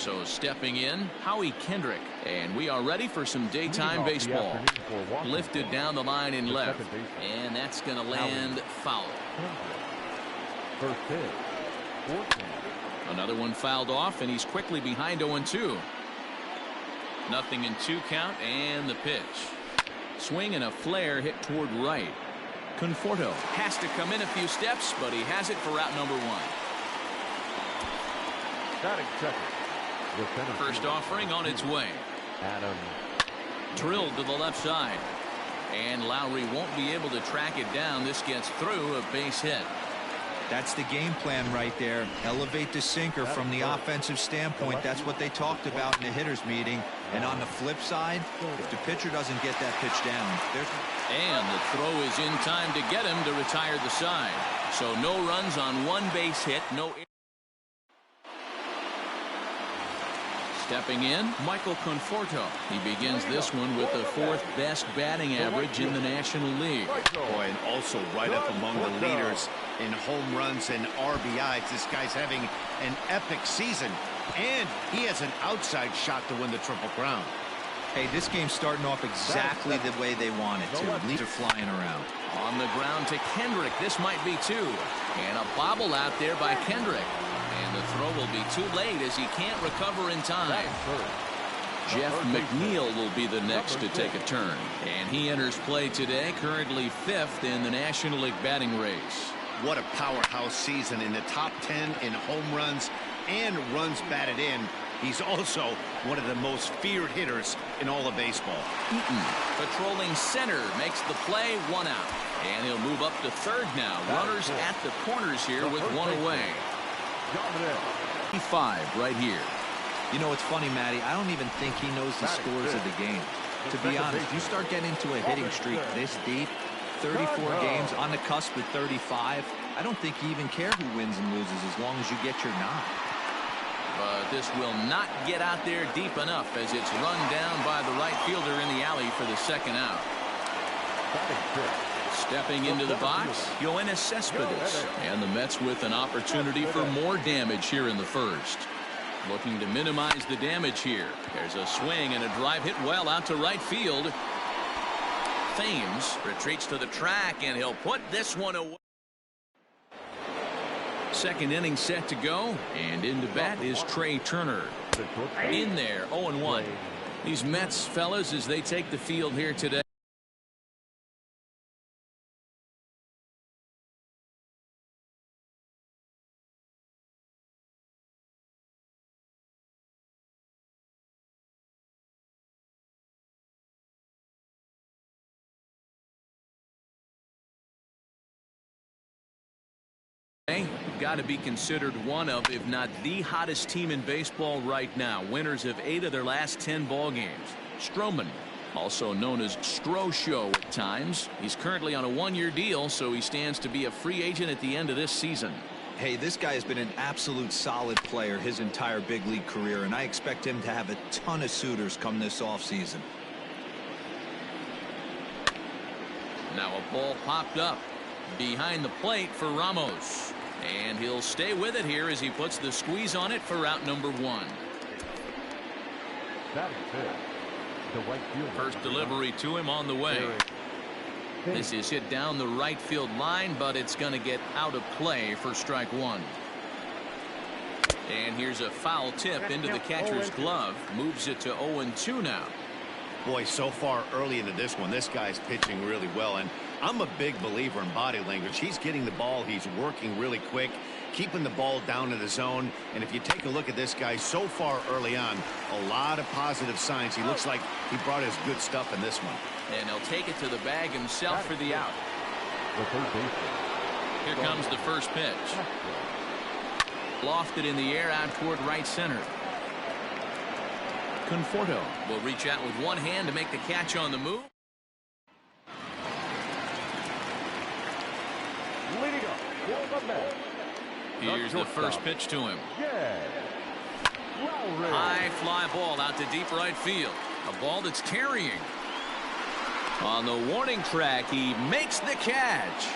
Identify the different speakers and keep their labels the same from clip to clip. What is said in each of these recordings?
Speaker 1: So stepping in, Howie Kendrick. And we are ready for some daytime baseball. Lifted down the line in left. And that's going to land foul.
Speaker 2: First pitch.
Speaker 1: Another one fouled off, and he's quickly behind 0-2. Nothing in 2 count, and the pitch. Swing and a flare hit toward right. Conforto has to come in a few steps, but he has it for out number 1.
Speaker 2: Batting second.
Speaker 1: First offering on its way.
Speaker 2: Adam.
Speaker 1: Drilled to the left side. And Lowry won't be able to track it down. This gets through, a base hit.
Speaker 3: That's the game plan right there. Elevate the sinker from the offensive standpoint. That's what they talked about in the hitters meeting. And on the flip side, if the pitcher doesn't get that pitch down,
Speaker 1: and the throw is in time to get him to retire the side. So no runs on 1 base hit. No. Stepping in, Michael Conforto. He begins this one with the 4th best batting average in the National League.
Speaker 4: Boy, and also right up among the leaders in home runs and RBIs. This guy's having an epic season, and he has an outside shot to win the Triple Crown.
Speaker 3: Hey, this game's starting off exactly the way they want it to. Leads are flying around.
Speaker 1: On the ground to Kendrick. This might be 2. And a bobble out there by Kendrick. And the throw will be too late as he can't recover in time. Jeff McNeil will be the next to take a turn. And he enters play today, currently 5th in the National League batting race.
Speaker 4: What a powerhouse season, in the top 10 in home runs and runs batted in. He's also one of the most feared hitters in all of baseball.
Speaker 1: Eaton patrolling center makes the play, 1 out. And he'll move up to 3rd now. Runners at the corners here with 1 away. 5 right here.
Speaker 3: You know, it's funny, Matty. I don't even think he knows the scores of the game. To be honest, you start getting into a hitting streak this deep, 34 games on the cusp of 35. I don't think you even care who wins and loses as long as you get your nod.
Speaker 1: But this will not get out there deep enough as it's run down by the right fielder in the alley for the 2nd out. Stepping into the box, Yoenis Cespedes. And the Mets with an opportunity for more damage here in the 1st. Looking to minimize the damage here. There's a swing and a drive hit well out to right field. Thames retreats to the track, and he'll put this one away. 2nd inning set to go, and into bat is Trey Turner. In there, 0-1. These Mets fellas, as they take the field here today. Got to be considered one of, if not the hottest team in baseball right now. Winners of 8 of their last 10 ball games. Stroman, also known as Stro Show at times. He's currently on a 1-year deal, so he stands to be a free agent at the end of this season.
Speaker 3: Hey, this guy has been an absolute solid player his entire big league career, and I expect him to have a ton of suitors come this offseason.
Speaker 1: Now a ball popped up behind the plate for Ramos. And he'll stay with it here as he puts the squeeze on it for out number 1. First delivery to him on the way. This is hit down the right field line, but it's going to get out of play for strike 1. And here's a foul tip into the catcher's glove. Moves it to 0-2 now.
Speaker 4: Boy, so far early into this one, this guy's pitching really well. And I'm a big believer in body language. He's getting the ball. He's working really quick, keeping the ball down in the zone. And if you take a look at this guy so far early on, a lot of positive signs. He looks like he brought his good stuff in this one.
Speaker 1: And he'll take it to the bag himself for the out. Here comes the first pitch. Lofted in the air out toward right center. Conforto will reach out with one hand to make the catch on the move. Here's the first pitch to him. High fly ball out to deep right field. A ball that's carrying. On the warning track, he makes the catch.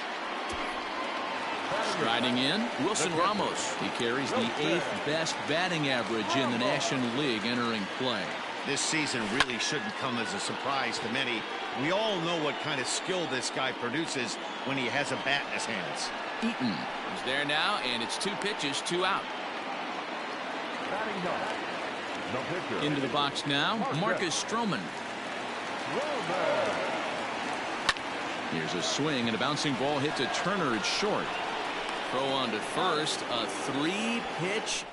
Speaker 1: Striding in, Wilson Ramos. He carries the 8th best batting average in the National League entering play.
Speaker 4: This season really shouldn't come as a surprise to many. We all know what kind of skill this guy produces when he has a bat in his hands.
Speaker 1: Eaton is there now, and it's 2 pitches, 2 out. Into the box now, Marcus Stroman. Here's a swing, and a bouncing ball hit to Turner. It's short. Throw on to first, a 3-pitch.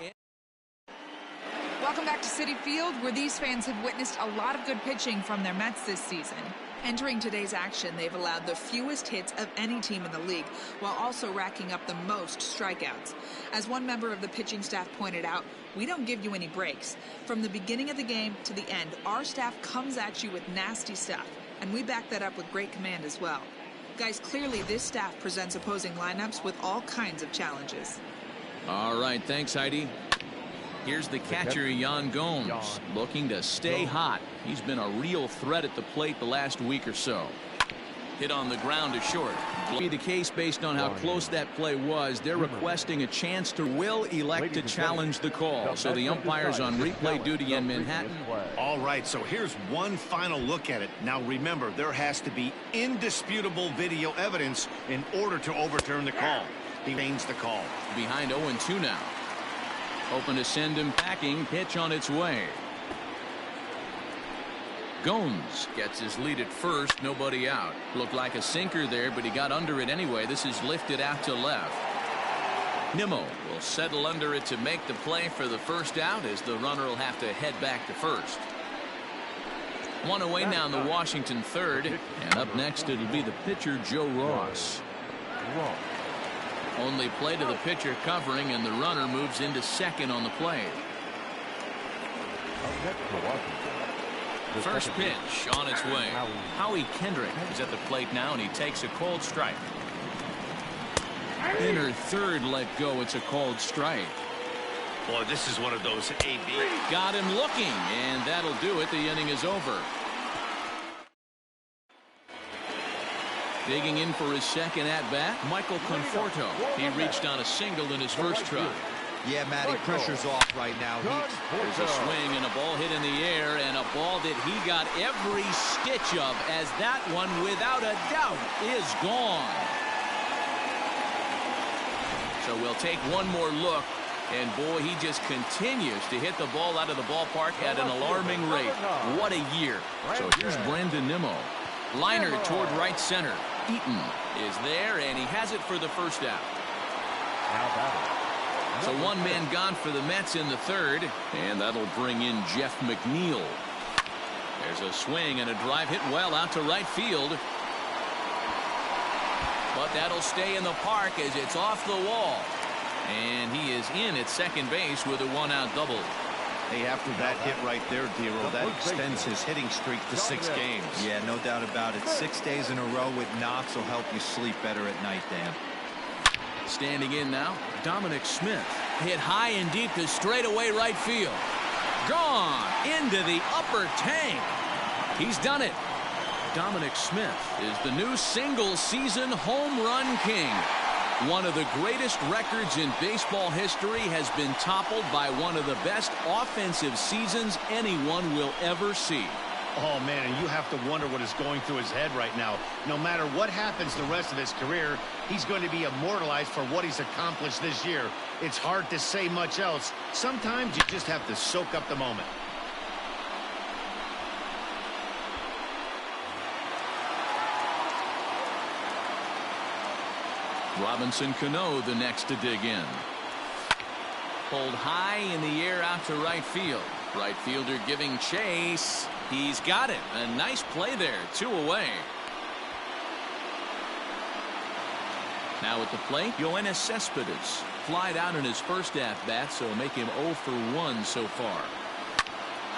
Speaker 5: Welcome back to Citi Field, where these fans have witnessed a lot of good pitching from their Mets this season. Entering today's action, they've allowed the fewest hits of any team in the league, while also racking up the most strikeouts. As one member of the pitching staff pointed out, we don't give you any breaks. From the beginning of the game to the end, our staff comes at you with nasty stuff, and we back that up with great command as well. Guys, clearly this staff presents opposing lineups with all kinds of challenges.
Speaker 1: All right, thanks, Heidi. Here's the catcher, Yan Gomes, looking to stay hot. He's been a real threat at the plate the last week or so. Hit on the ground to short. Be the case based on how close that play was. They're requesting a chance to elect to challenge the call. So the umpire's on replay duty in Manhattan.
Speaker 4: All right, so here's one final look at it. Now remember, there has to be indisputable video evidence in order to overturn the call. He remains the call.
Speaker 1: Behind 0-2 now. Open to send him packing. Pitch on its way. Gomes gets his lead at first. Nobody out. Looked like a sinker there, but he got under it anyway. This is lifted out to left. Nimmo will settle under it to make the play for the first out, as the runner will have to head back to first. One away now in the Washington third. And up next it'll be the pitcher, Joe Ross. Only play to the pitcher covering, and the runner moves into second on the play. First pitch on its way. Howie Kendrick is at the plate now, and he takes a called strike. Inner third let go. It's a called strike.
Speaker 4: Boy, this is one of those AB.
Speaker 1: Got him looking, and that'll do it. The inning is over. Digging in for his second at-bat, Michael Conforto. He reached on a single in his first try.
Speaker 3: Yeah, Matty, pressure's off right now.
Speaker 1: There's a swing and a ball hit in the air, and a ball that he got every stitch of, as that one, without a doubt, is gone. So we'll take one more look, and boy, he just continues to hit the ball out of the ballpark at an alarming rate. What a year. So here's Brandon Nimmo. Liner toward right center. Eaton is there, and he has it for the first out. So one man gone for the Mets in the third, and that'll bring in Jeff McNeil. There's a swing and a drive hit well out to right field. But that'll stay in the park as it's off the wall. And he is in at second base with a one-out double.
Speaker 4: Hey, after that hit right there, Dero, that extends his hitting streak to 6 games.
Speaker 3: Yeah, no doubt about it. 6 days in a row with knocks will help you sleep better at night, Dan.
Speaker 1: Standing in now, Dominic Smith. Hit high and deep to straightaway right field. Gone into the upper tank. He's done it. Dominic Smith is the new single-season home run king. One of the greatest records in baseball history has been toppled by one of the best offensive seasons anyone will ever see.
Speaker 4: Oh, man, and you have to wonder what is going through his head right now. No matter what happens the rest of his career, he's going to be immortalized for what he's accomplished this year. It's hard to say much else. Sometimes you just have to soak up the moment.
Speaker 1: Robinson Cano the next to dig in. Pulled high in the air out to right field. Right fielder giving chase. He's got it. A nice play there. 2 away. Now at the plate, Yoenis Cespedes. Flied out in his first at-bat, so make him 0 for 1 so far.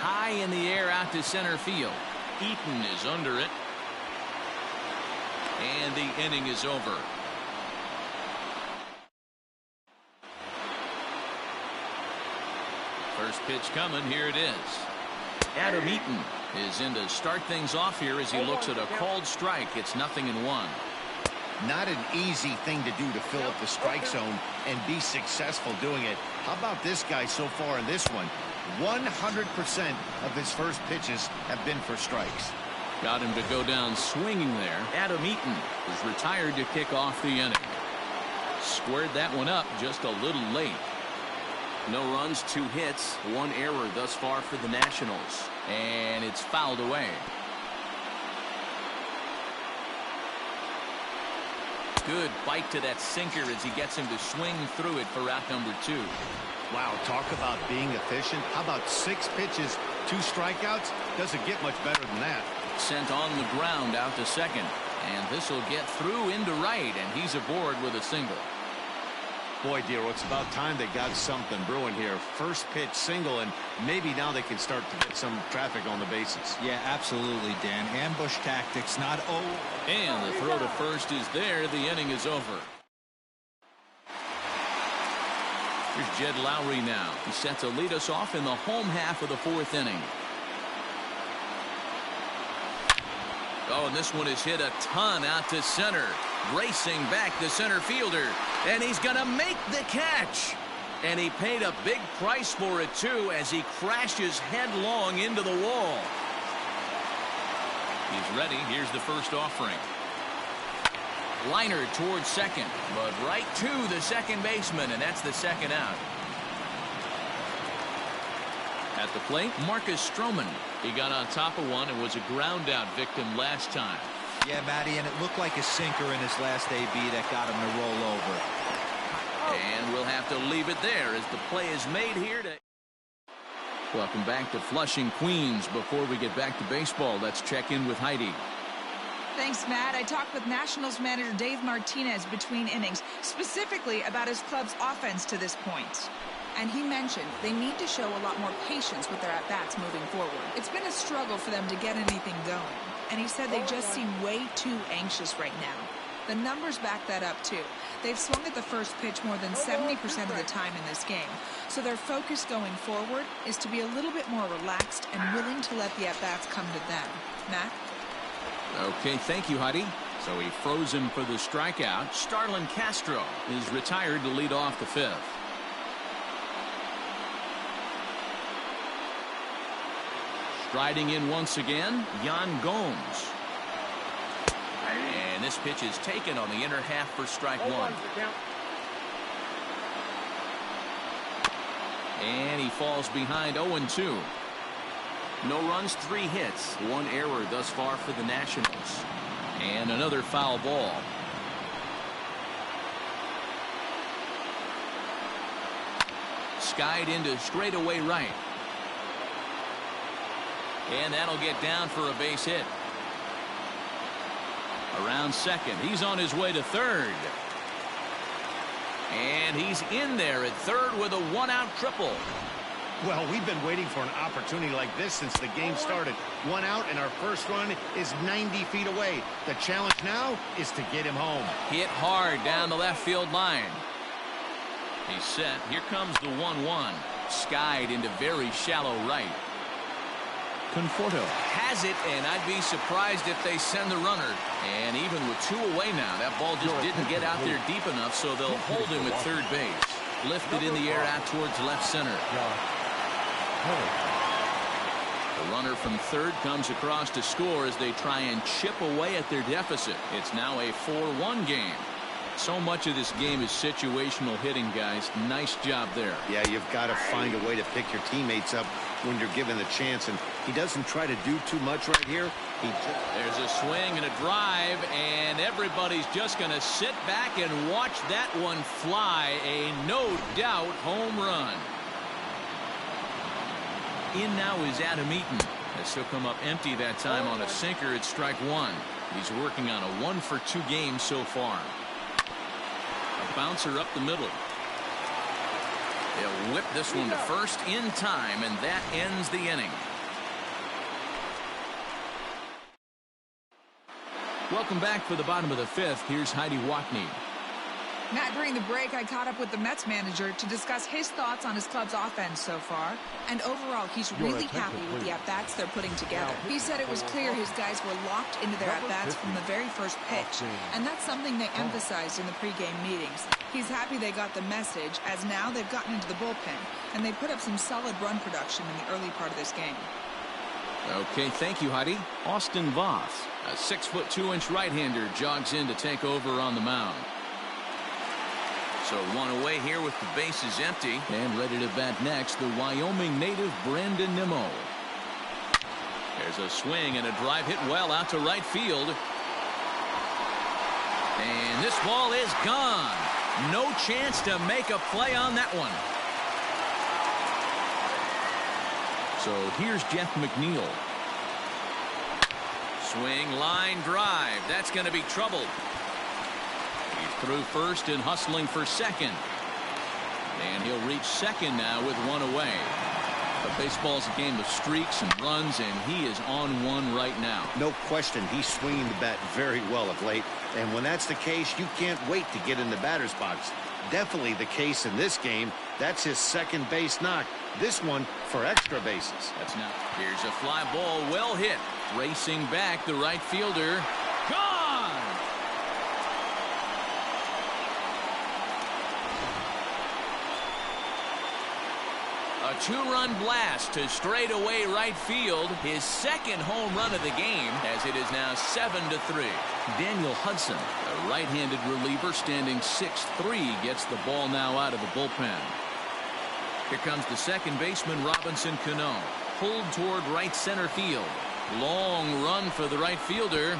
Speaker 1: High in the air out to center field. Eaton is under it. And the inning is over. First pitch coming. Here it is. Adam Eaton is in to start things off here as he looks at a called strike. It's 0-1.
Speaker 4: Not an easy thing to do to fill up the strike zone and be successful doing it. How about this guy so far in this one? 100% of his first pitches have been for strikes.
Speaker 1: Got him to go down swinging there. Adam Eaton is retired to kick off the inning. Squared that one up just a little late. No runs, 2 hits, 1 error thus far for the Nationals. And it's fouled away. Good bite to that sinker as he gets him to swing through it for out number 2.
Speaker 4: Wow, talk about being efficient. How about 6 pitches, 2 strikeouts? Doesn't get much better than that.
Speaker 1: Sent on the ground out to second. And this will get through into right, and he's aboard with a single.
Speaker 4: Boy, Dero, it's about time they got something brewing here. First pitch single, and maybe now they can start to get some traffic on the bases.
Speaker 3: Yeah, absolutely, Dan. Ambush tactics, not
Speaker 1: And the throw to first is there. The inning is over. Here's Jed Lowry now. He's set to lead us off in the home half of the 4th inning. Oh, and this one is hit a ton out to center. Racing back the center fielder. And he's going to make the catch. And he paid a big price for it, too, as he crashes headlong into the wall. He's ready. Here's the first offering. Liner towards second, but right to the second baseman, and that's the second out. At the plate, Marcus Stroman. He got on top of one and was a ground out victim last time.
Speaker 3: Yeah, Matty, and it looked like a sinker in his last AB that got him to roll over.
Speaker 1: And we'll have to leave it there as the play is made here. Welcome back to Flushing, Queens. Before we get back to baseball, let's check in with Heidi.
Speaker 5: Thanks, Matt. I talked with Nationals manager Dave Martinez between innings, specifically about his club's offense to this point. And he mentioned they need to show a lot more patience with their at-bats moving forward. It's been a struggle for them to get anything going. And he said they just seem way too anxious right now. The numbers back that up, too. They've swung at the first pitch more than 70% of the time in this game. So their focus going forward is to be a little bit more relaxed and willing to let the at-bats come to them. Matt?
Speaker 1: Okay, thank you, Heidi. So he froze him for the strikeout. Starlin Castro is retired to lead off the 5th. Striding in once again, Yan Gomes. And this pitch is taken on the inner half for strike 1. And he falls behind 0-2. No runs, 3 hits, 1 error thus far for the Nationals. And another foul ball. Skied into straightaway right. And that'll get down for a base hit. Around second. He's on his way to third. And he's in there at third with a 1-out triple.
Speaker 4: Well, we've been waiting for an opportunity like this since the game started. 1 out, and our first run is 90 feet away. The challenge now is to get him home.
Speaker 1: Hit hard down the left field line. He's set. Here comes the 1-1. Skied into very shallow right. Conforto has it, and I'd be surprised if they send the runner. And even with 2 away now, that ball just didn't get out there deep enough, so they'll hold him at third base. Lifted in the air out towards left center. The runner from third comes across to score as they try and chip away at their deficit. It's now a 4-1 game. So much of this game is situational hitting, guys. Nice job there.
Speaker 4: Yeah, you've got to find a way to pick your teammates up when you're given the chance, and he doesn't try to do too much right here.
Speaker 1: There's a swing and a drive, and everybody's just going to sit back and watch that one fly. A no-doubt home run. In now is Adam Eaton. As he'll come up empty that time on a sinker at strike 1. He's working on a 1-for-2 game so far. A bouncer up the middle. They'll whip this one to first in time, and that ends the inning. Welcome back for the bottom of the 5th. Here's Heidi Watney.
Speaker 5: Matt, during the break, I caught up with the Mets manager to discuss his thoughts on his club's offense so far. And overall, he's really happy with the at-bats they're putting together. He said it was clear his guys were locked into their at-bats from the very first pitch. And that's something they emphasized in the pregame meetings. He's happy they got the message, as now they've gotten into the bullpen. And they put up some solid run production in the early part of this game.
Speaker 1: Okay, thank you, Heidi. Austin Voth, a 6'2" right-hander, jogs in to take over on the mound. So one away here with the bases empty. And ready to bat next, the Wyoming native Brandon Nimmo. There's a swing and a drive hit well out to right field. And this ball is gone. No chance to make a play on that one. So here's Jeff McNeil. Swing, line, drive. That's going to be troubled. He's through first and hustling for second. And he'll reach second now with one away. But baseball's a game of streaks and runs, and he is on one right now.
Speaker 4: No question, he's swinging the bat very well of late. And when that's the case, you can't wait to get in the batter's box. Definitely the case in this game. That's his second base knock. This one for extra bases.
Speaker 1: That's now. Here's a fly ball, well hit. Racing back, the right fielder. Gone! A two-run blast to straightaway right field. His second home run of the game, as it is now 7-3. Daniel Hudson, a right-handed reliever standing 6'3", gets the ball now out of the bullpen. Here comes the second baseman, Robinson Cano, pulled toward right center field. Long run for the right fielder,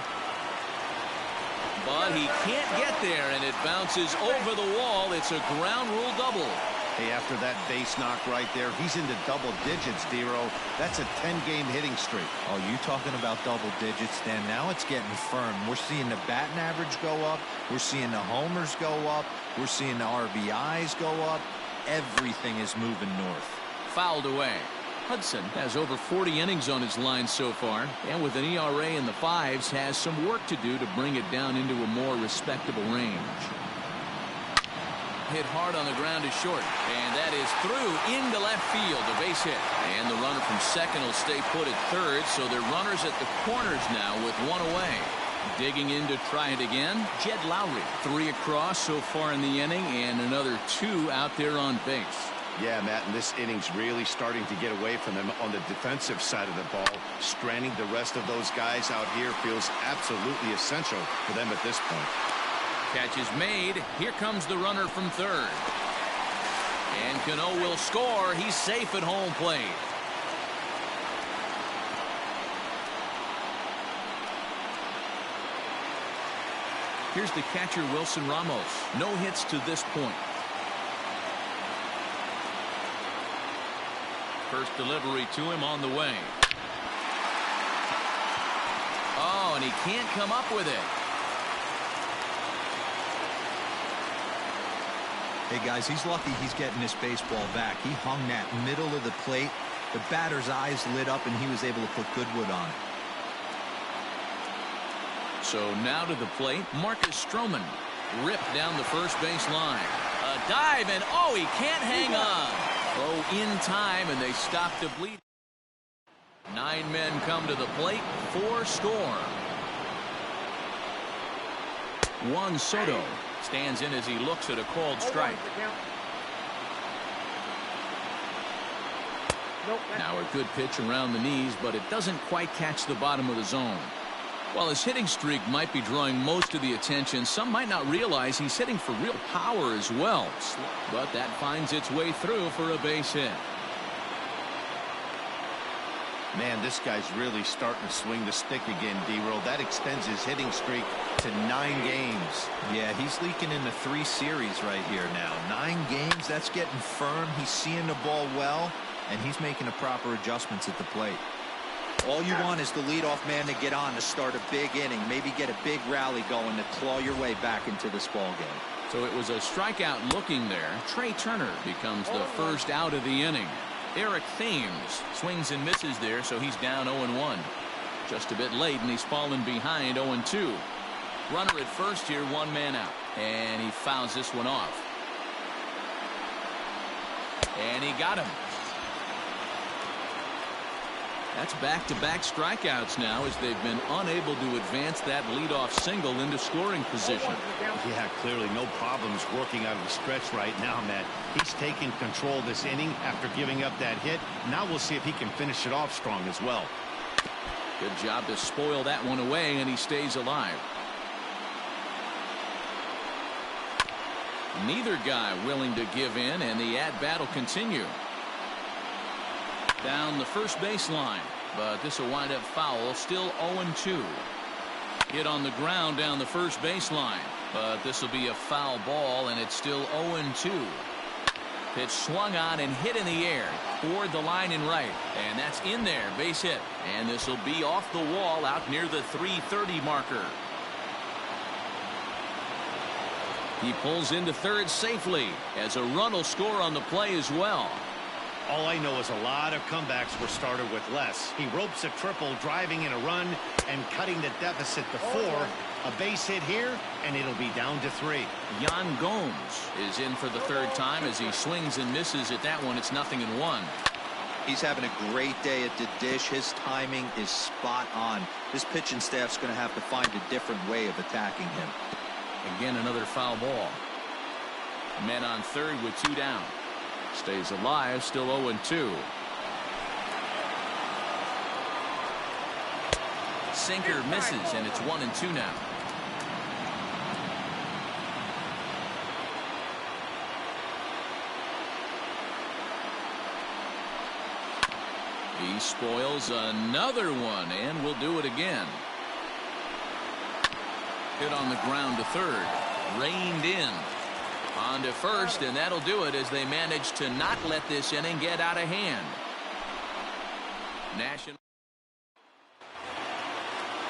Speaker 1: but he can't get there, and it bounces over the wall. It's a ground rule double.
Speaker 4: Hey, after that base knock right there, he's into double digits, Dero. That's a 10-game hitting streak.
Speaker 3: Oh, you talking about double digits, Dan? Now it's getting firm. We're seeing the batting average go up. We're seeing the homers go up. We're seeing the RBIs go up. Everything is moving north.
Speaker 1: Fouled away. Hudson has over 40 innings on his line so far, and with an ERA in the 5s, has some work to do to bring it down into a more respectable range. Hit hard on the ground is short, and that is through into left field, a base hit. And the runner from second will stay put at third, so they're runners at the corners now with one away. Digging in to try it again, Jed Lowry. 3 across so far in the inning, and another 2 out there on base.
Speaker 4: Yeah, Matt, and this inning's really starting to get away from them on the defensive side of the ball. Stranding the rest of those guys out here feels absolutely essential for them at this point.
Speaker 1: Catch is made. Here comes the runner from third. And Cano will score. He's safe at home plate. Here's the catcher, Wilson Ramos. No hits to this point. First delivery to him on the way. Oh, and he can't come up with it.
Speaker 3: Hey, guys, he's lucky he's getting this baseball back. He hung that middle of the plate. The batter's eyes lit up, and he was able to put Goodwood on.
Speaker 1: So now to the plate, Marcus Stroman. Ripped down the first base line. A dive, and oh, he can't hang on. Oh, in time, and they stop the bleed. 9 men come to the plate, 4 score. Juan Soto stands in as he looks at a called strike. Now a good pitch around the knees, but it doesn't quite catch the bottom of the zone. While his hitting streak might be drawing most of the attention, some might not realize he's hitting for real power as well. But that finds its way through for a base hit.
Speaker 4: Man, this guy's really starting to swing the stick again, D-Roll. That extends his hitting streak to 9 games.
Speaker 3: Yeah, he's leaking into 3 series right here now. 9 games, that's getting firm. He's seeing the ball well, and he's making the proper adjustments at the plate. All you want is the leadoff man to get on to start a big inning, maybe get a big rally going to claw your way back into this ball game.
Speaker 1: So it was a strikeout looking there. Trey Turner becomes the first out of the inning. Eric Thames swings and misses there, so he's down 0-1. Just a bit late, and he's fallen behind 0-2. Runner at first here, one man out. And he fouls this one off. And he got him. That's back-to-back strikeouts now as they've been unable to advance that leadoff single into scoring position.
Speaker 4: Yeah, clearly no problems working out of the stretch right now, Matt. He's taking control this inning after giving up that hit. Now we'll see if he can finish it off strong as well.
Speaker 1: Good job to spoil that one away, and he stays alive. Neither guy willing to give in, and the at-bat will continue. Down the first baseline, but this will wind up foul. Still 0-2. Hit on the ground down the first baseline, but this will be a foul ball, and it's still 0-2. Pitch swung on and hit in the air toward the line and right, and that's in there. Base hit, and this will be off the wall out near the 330 marker. He pulls into third safely as a run will score on the play as well.
Speaker 4: All I know is a lot of comebacks were started with less. He ropes a triple, driving in a run and cutting the deficit to 4. A base hit here, and it'll be down to 3.
Speaker 1: Yan Gomes is in for the third time as he swings and misses at that one. It's 0-1.
Speaker 3: He's having a great day at the dish. His timing is spot on. This pitching staff's going to have to find a different way of attacking him.
Speaker 1: Again, another foul ball. Men on third with 2 down. Stays alive, still 0-2. Sinker misses, and it's 1-2 now. He spoils another one, and will do it again. Hit on the ground to third. Reined in. On to first, and that'll do it as they manage to not let this inning get out of hand.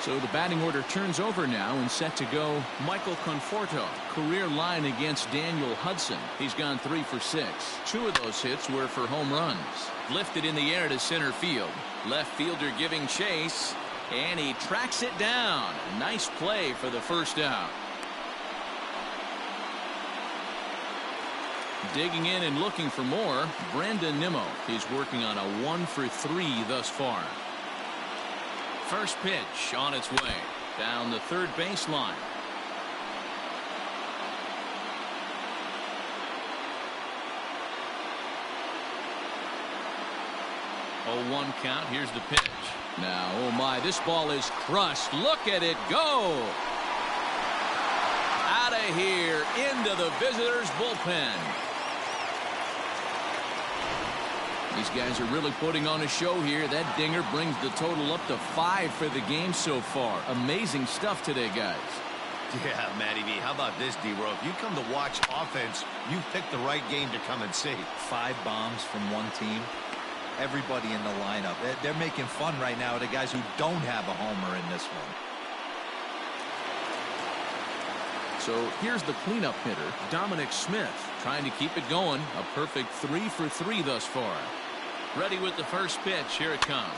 Speaker 1: So the batting order turns over now, and set to go Michael Conforto. Career line against Daniel Hudson. He's gone 3 for 6. 2 of those hits were for home runs. Lifted in the air to center field. Left fielder giving chase, and he tracks it down. Nice play for the first out. Digging in and looking for more, Brandon Nimmo. He's working on a 1 for 3 thus far. First pitch on its way down the third baseline. 0-1 count. Here's the pitch. Now, oh my, this ball is crushed. Look at it go. Out of here into the visitors' bullpen. These guys are really putting on a show here. That dinger brings the total up to 5 for the game so far. Amazing stuff today, guys.
Speaker 4: Yeah, Matty V. How about this, D-Row? If you come to watch offense, you picked the right game to come and see.
Speaker 3: 5 bombs from one team. Everybody in the lineup. They're making fun right now of the guys who don't have a homer in this one.
Speaker 1: So here's the cleanup hitter, Dominic Smith, trying to keep it going. A perfect 3 for 3 thus far. Ready with the first pitch. Here it comes.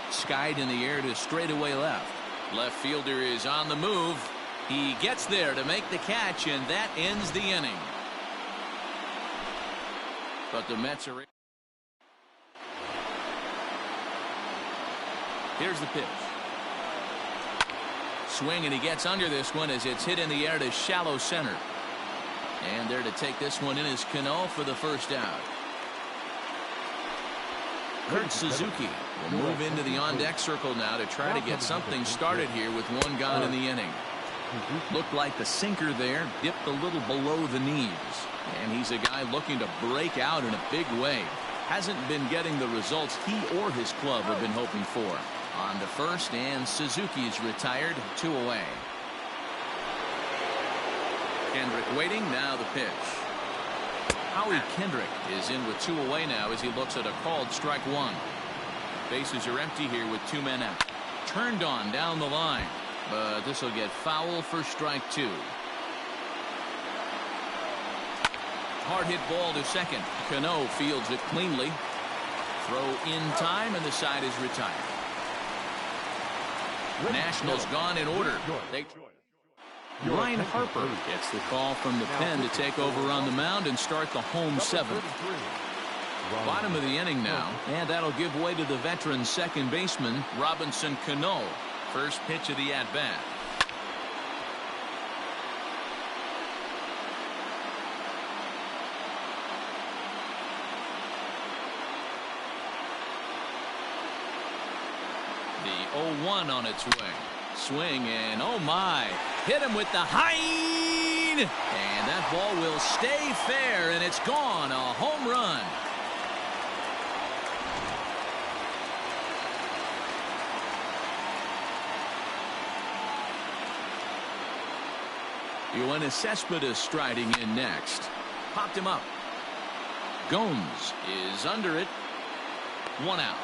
Speaker 1: Skied in the air to straightaway left. Left fielder is on the move. He gets there to make the catch, and that ends the inning. But the Mets are... Here's the pitch. Swing, and he gets under this one as it's hit in the air to shallow center. And there to take this one in is Cano for the first out. Kurt Suzuki will move into the on-deck circle now to try to get something started here with 1 gone in the inning. Looked like the sinker there dipped a little below the knees. And he's a guy looking to break out in a big way. Hasn't been getting the results he or his club have been hoping for. On to first, and Suzuki is retired. 2 away. Kendrick waiting. Now the pitch. Howie Kendrick is in with 2 away now as he looks at a called strike 1. Bases are empty here with 2 men out. Turned on down the line, but this will get foul for strike 2. Hard hit ball to second. Cano fields it cleanly. Throw in time, and the side is retired. Nationals gone in order. Ryan Harper gets the call from the pen to take over on the mound and start the home seventh. Bottom of the inning now, and that'll give way to the veteran second baseman Robinson Cano. First pitch of the at-bat. The 0-1 on its way. Swing and oh my, hit him with the hind, and that ball will stay fair, and it's gone. A home run. Yoenis Cespedes striding in next. Popped him up. Gomes is under it. 1 out.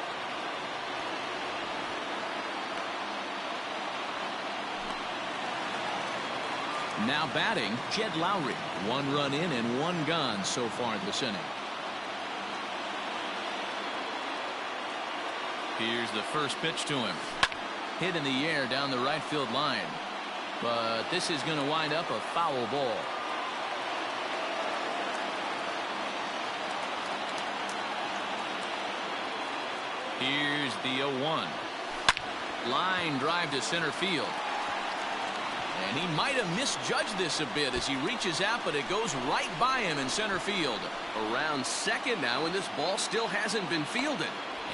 Speaker 1: Now batting, Jed Lowry. 1 run in and 1 gone so far this inning. Here's the first pitch to him. Hit in the air down the right field line. But this is going to wind up a foul ball. Here's the 0-1. Line drive to center field. And he might have misjudged this a bit as he reaches out, but it goes right by him in center field. Around second now, and this ball still hasn't been fielded.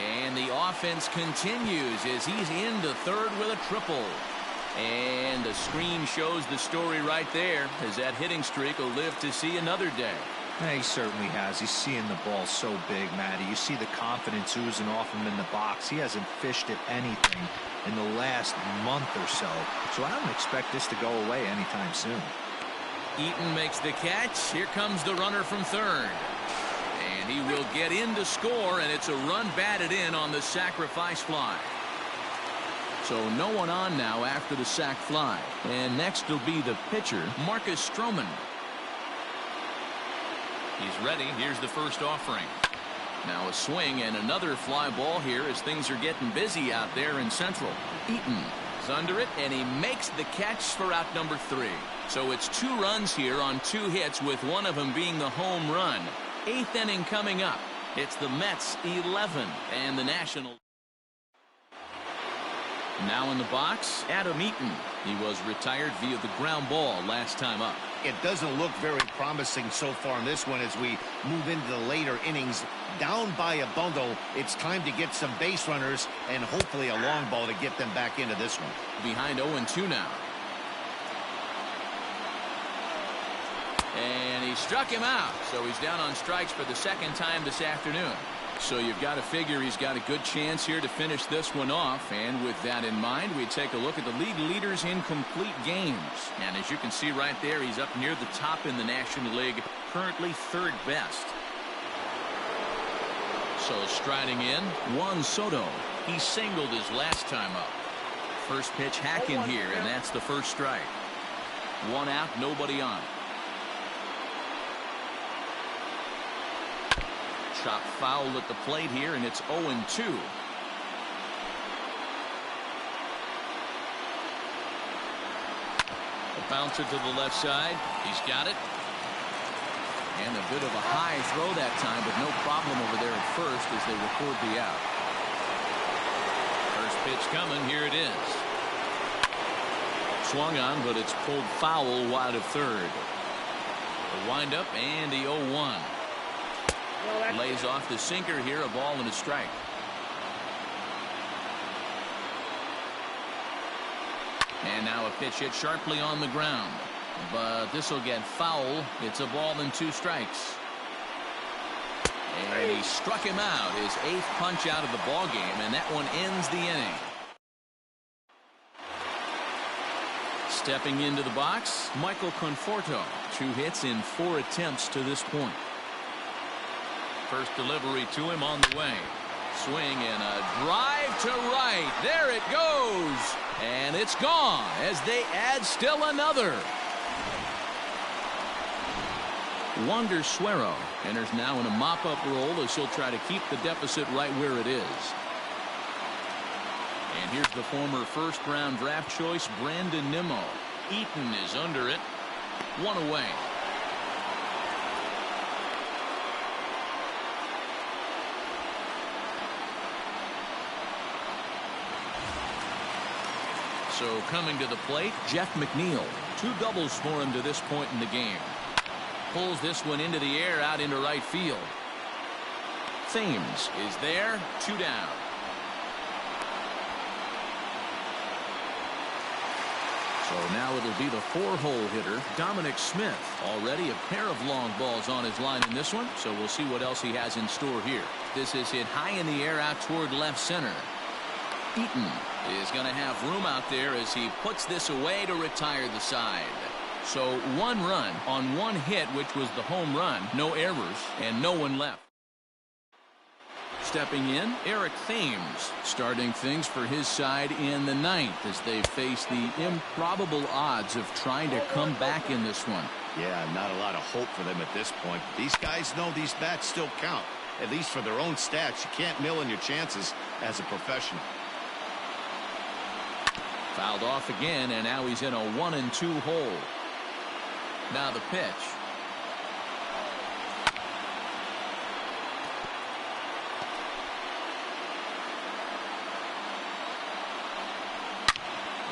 Speaker 1: And the offense continues as he's into third with a triple. And the screen shows the story right there, as that hitting streak will live to see another day.
Speaker 3: Yeah, he certainly has. He's seeing the ball so big, Matty. You see the confidence oozing off him in the box. He hasn't fished at anything in the last month or so. So I don't expect this to go away anytime soon.
Speaker 1: Eaton makes the catch. Here comes the runner from third. And he will get in to score, and it's a run batted in on the sacrifice fly. So no one on now after the sac fly. And next will be the pitcher, Marcus Stroman. He's ready. Here's the first offering. Now a swing and another fly ball here as things are getting busy out there in Central. Eaton is under it, and he makes the catch for out number 3. So it's 2 runs here on 2 hits, with one of them being the home run. 8th inning coming up. It's the Mets 11 and the Nationals. Now in the box, Adam Eaton. He was retired via the ground ball last time up.
Speaker 4: It doesn't look very promising so far in this one as we move into the later innings. Down by a bundle, it's time to get some base runners and hopefully a long ball to get them back into this one.
Speaker 1: Behind 0-2 now. And he struck him out, so he's down on strikes for the second time this afternoon. So you've got to figure he's got a good chance here to finish this one off. And with that in mind, we take a look at the league leaders in complete games. And as you can see right there, he's up near the top in the National League, currently 3rd best. So striding in, Juan Soto. He singled his last time up. First pitch hack in here, and that's the first strike. 1 out, nobody on. Chop foul at the plate here, and it's 0-2. A bouncer to the left side. He's got it. And a bit of a high throw that time, but no problem over there at first as they record the out. First pitch coming. Here it is. Swung on, but it's pulled foul wide of third. The windup and the 0-1. Lays off the sinker here, a ball and a strike. And now a pitch hit sharply on the ground. But this will get foul. It's a ball and 2 strikes. And he struck him out, his 8th punch out of the ball game, and that one ends the inning. Stepping into the box, Michael Conforto. 2 hits in 4 attempts to this point. First delivery to him on the way. Swing and a drive to right. There it goes. And it's gone as they add still another. Wander Suero enters now in a mop-up role as he'll try to keep the deficit right where it is. And here's the former first-round draft choice, Brandon Nimmo. Eaton is under it. One away. So coming to the plate, Jeff McNeil. 2 doubles for him to this point in the game. Pulls this one into the air out into right field. Thames is there. 2 down. So now it'll be the 4-hole hitter, Dominic Smith. Already a pair of long balls on his line in this one, so we'll see what else he has in store here. This is hit high in the air out toward left center. Eaton is going to have room out there as he puts this away to retire the side. So 1 run on 1 hit, which was the home run. No errors and no one left. Stepping in, Eric Thames, starting things for his side in the 9th as they face the improbable odds of trying to come back in this one.
Speaker 4: Yeah, not a lot of hope for them at this point. These guys know these bats still count, at least for their own stats. You can't mill in your chances as a professional.
Speaker 1: Fouled off again, and now he's in a 1-2 hole. Now the pitch.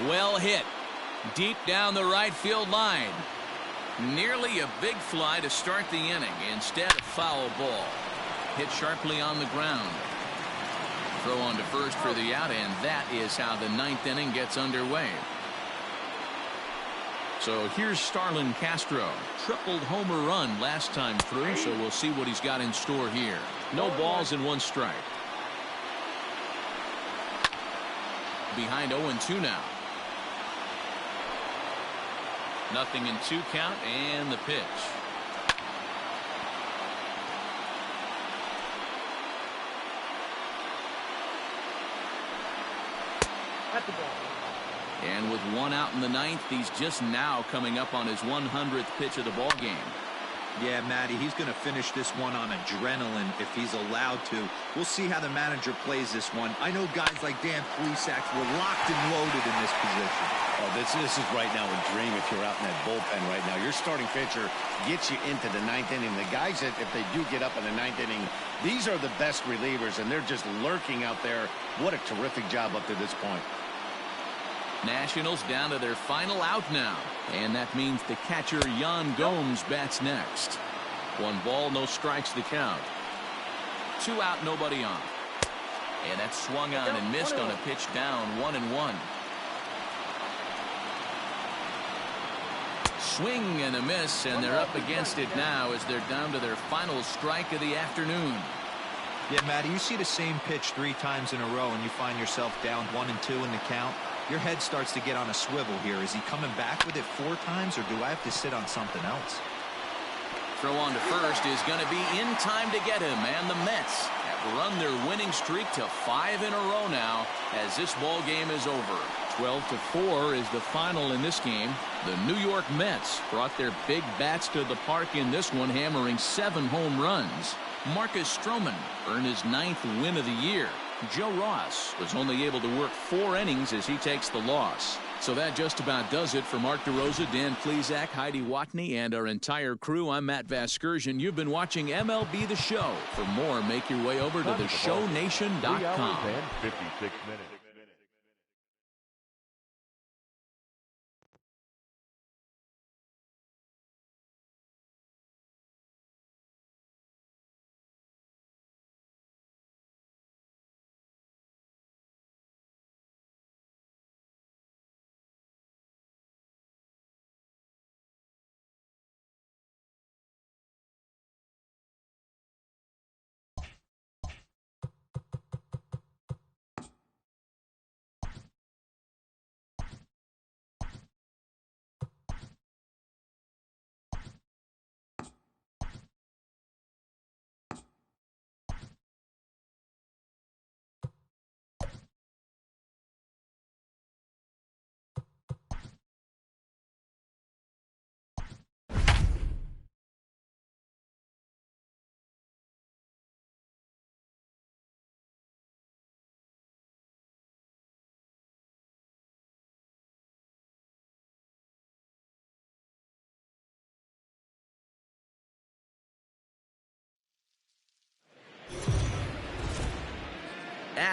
Speaker 1: Well hit. Deep down the right field line. Nearly a big fly to start the inning. Instead, a foul ball. Hit sharply on the ground. Throw on to first for the out, and that is how the 9th inning gets underway. So here's Starlin Castro. Tripled homer run last time through, so we'll see what he's got in store here. No balls and 1 strike. Behind 0-2 now. 0-2 count, and the pitch.
Speaker 2: At the ball.
Speaker 1: And with 1 out in the 9th, he's just now coming up on his 100th pitch of the ball game.
Speaker 3: Yeah, Matty, he's going to finish this one on adrenaline if he's allowed to. We'll see how the manager plays this one. I know guys like Dan Plesac were locked and loaded in this position.
Speaker 4: Oh, this is right now a dream if you're out in that bullpen right now. Your starting pitcher gets you into the 9th inning. The guys that, if they do get up in the 9th inning, these are the best relievers, and they're just lurking out there. What a terrific job up to this point.
Speaker 1: Nationals down to their final out now, and that means the catcher Yan Gomes bats next. 1 ball, no strikes the count. 2 out, nobody on. And that swung on and missed on a pitch down. 1-1. Swing and a miss, and they're up against it now as they're down to their final strike of the afternoon.
Speaker 3: Yeah, Matty, you see the same pitch 3 times in a row and you find yourself down 1-2 in the count. Your head starts to get on a swivel here. Is he coming back with it 4 times, or do I have to sit on something else?
Speaker 1: Throw on to first is going to be in time to get him, and the Mets have run their winning streak to 5 in a row now as this ball game is over. 12-4 is the final in this game. The New York Mets brought their big bats to the park in this one, hammering 7 home runs. Marcus Stroman earned his 9th win of the year. Joe Ross was only able to work 4 innings as he takes the loss. So that just about does it for Mark DeRosa, Dan Plesac, Heidi Watney, and our entire crew. I'm Matt Vasgersian. You've been watching MLB The Show. For more, make your way over to theshownation.com.
Speaker 2: 3 hours and 56 minutes.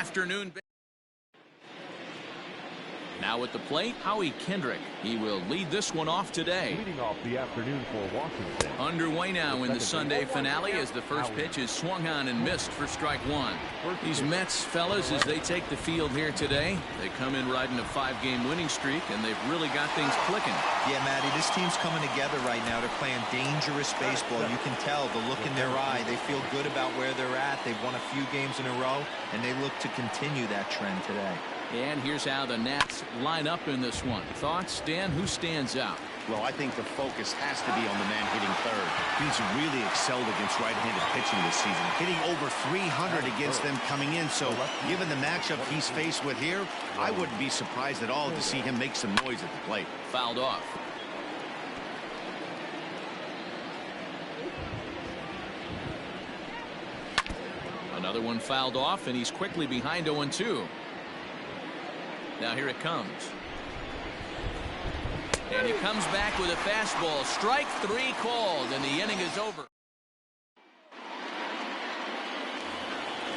Speaker 1: afternoon. Now at the plate, Howie Kendrick. He will lead this one off today.
Speaker 2: Leading off the afternoon for Washington.
Speaker 1: Underway now in the Sunday finale as the first pitch is swung on and missed for strike one. These Mets fellas, as they take the field here today, they come in riding a 5-game winning streak, and they've really got things clicking.
Speaker 3: Yeah, Matty, this team's coming together right now. They're playing dangerous baseball. You can tell the look in their eye. They feel good about where they're at. They've won a few games in a row, and they look to continue that trend today.
Speaker 1: And here's how the Nats line up in this one. Thoughts, Dan? Who stands out?
Speaker 4: Well, I think the focus has to be on the man hitting third. He's really excelled against right-handed pitching this season, hitting over 300 against them coming in. So given the matchup he's faced with here, I wouldn't be surprised at all to see him make some noise at the plate.
Speaker 1: Fouled off. Another one fouled off, and he's quickly behind 0-2. Now here it comes. And he comes back with a fastball. Strike three called, and the inning is over.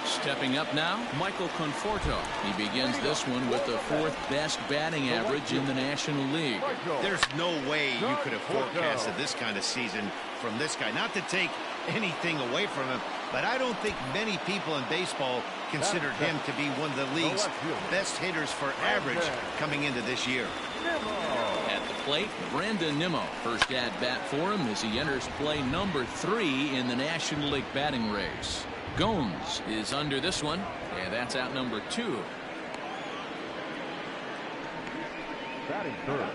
Speaker 1: Stepping up now, Michael Conforto. He begins this one with the 4th best batting average in the National League.
Speaker 4: There's no way you could have forecasted this kind of season from this guy. Not to take anything away from him, but I don't think many people in baseball considered him to be one of the league's best hitters for average coming into this year.
Speaker 1: At the plate, Brandon Nimmo. First at bat for him as he enters play number 3 in the National League batting race. Gomes is under this one, and that's out number 2.
Speaker 2: Batting third.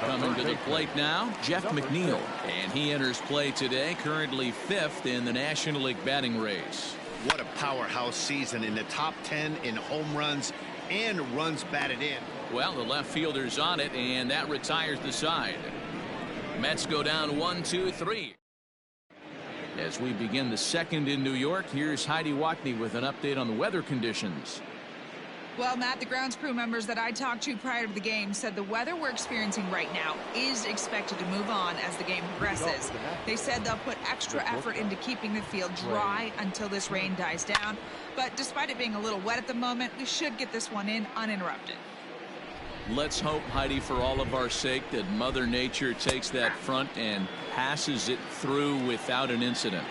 Speaker 1: Coming to the plate now, Jeff McNeil, and he enters play today, currently 5th in the National League batting race.
Speaker 4: What a powerhouse season, in the top 10 in home runs and runs batted in.
Speaker 1: Well, the left fielder's on it, and that retires the side. Mets go down 1-2-3. As we begin the second in New York, here's Heidi Watney with an update on the weather conditions.
Speaker 5: Well, Matt, the grounds crew members that I talked to prior to the game said the weather we're experiencing right now is expected to move on as the game progresses. They said they'll put extra effort into keeping the field dry until this rain dies down. But despite it being a little wet at the moment, we should get this one in uninterrupted.
Speaker 1: Let's hope, Heidi, for all of our sake, that Mother Nature takes that front and passes it through without an incident.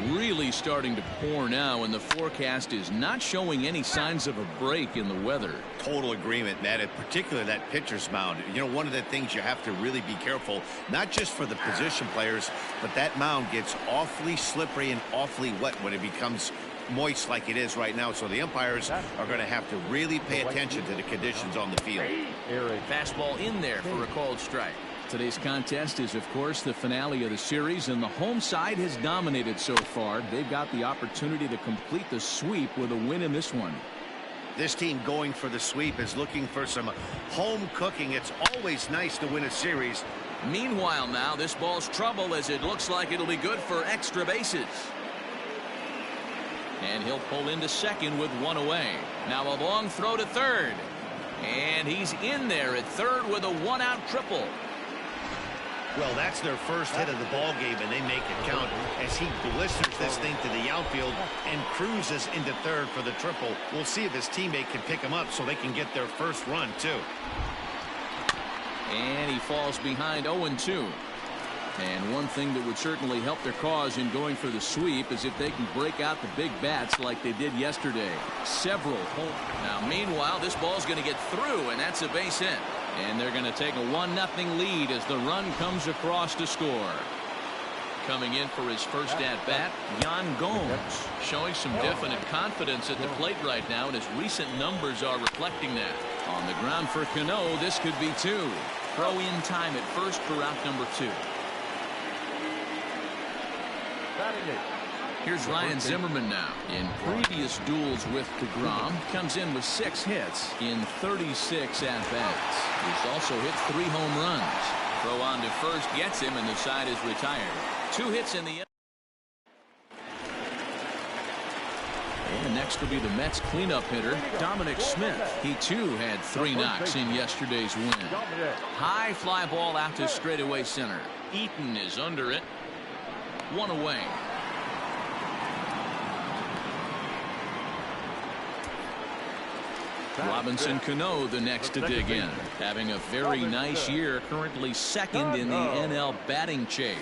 Speaker 1: Really starting to pour now, and the forecast is not showing any signs of a break in the weather.
Speaker 4: Total agreement, Matt, in particular that pitcher's mound. You know, one of the things you have to really be careful, not just for the position players, but that mound gets awfully slippery and awfully wet when it becomes moist like it is right now. So the umpires are going to have to really pay attention to the conditions on the field.
Speaker 1: Fastball in there for a called strike. Today's contest is, of course, the finale of the series, and the home side has dominated so far. They've got the opportunity to complete the sweep with a win in this one.
Speaker 4: This team going for the sweep is looking for some home cooking. It's always nice to win a series.
Speaker 1: Meanwhile now, this ball's trouble as it looks like it'll be good for extra bases. And he'll pull into second with one away. Now a long throw to third. And he's in there at third with a one-out triple.
Speaker 4: Well, that's their first hit of the ball game, and they make it count as he blisters this thing to the outfield and cruises into third for the triple. We'll see if his teammate can pick him up so they can get their first run, too.
Speaker 1: And he falls behind 0-2. And one thing that would certainly help their cause in going for the sweep is if they can break out the big bats like they did yesterday. Several home. Now, meanwhile, this ball's going to get through, and that's a base hit. And they're going to take a 1-0 lead as the run comes across to score. Coming in for his first at-bat, Yan Gomes, showing some definite confidence at the plate right now, and his recent numbers are reflecting that. On the ground for Cano, this could be 2. Throw in time at first for out number 2. Here's Ryan Zimmerman now. In previous duels with DeGrom, comes in with 6 hits in 36 at-bats. He's also hit 3 home runs. Throw on to first gets him, and the side is retired. 2 hits in the end. And next will be the Mets cleanup hitter, Dominic Smith. He too had 3 knocks in yesterday's win. High fly ball out to straightaway center. Eaton is under it. 1 away. Robinson Cano the next to dig in. Having a very nice year. Currently second in the NL batting chase.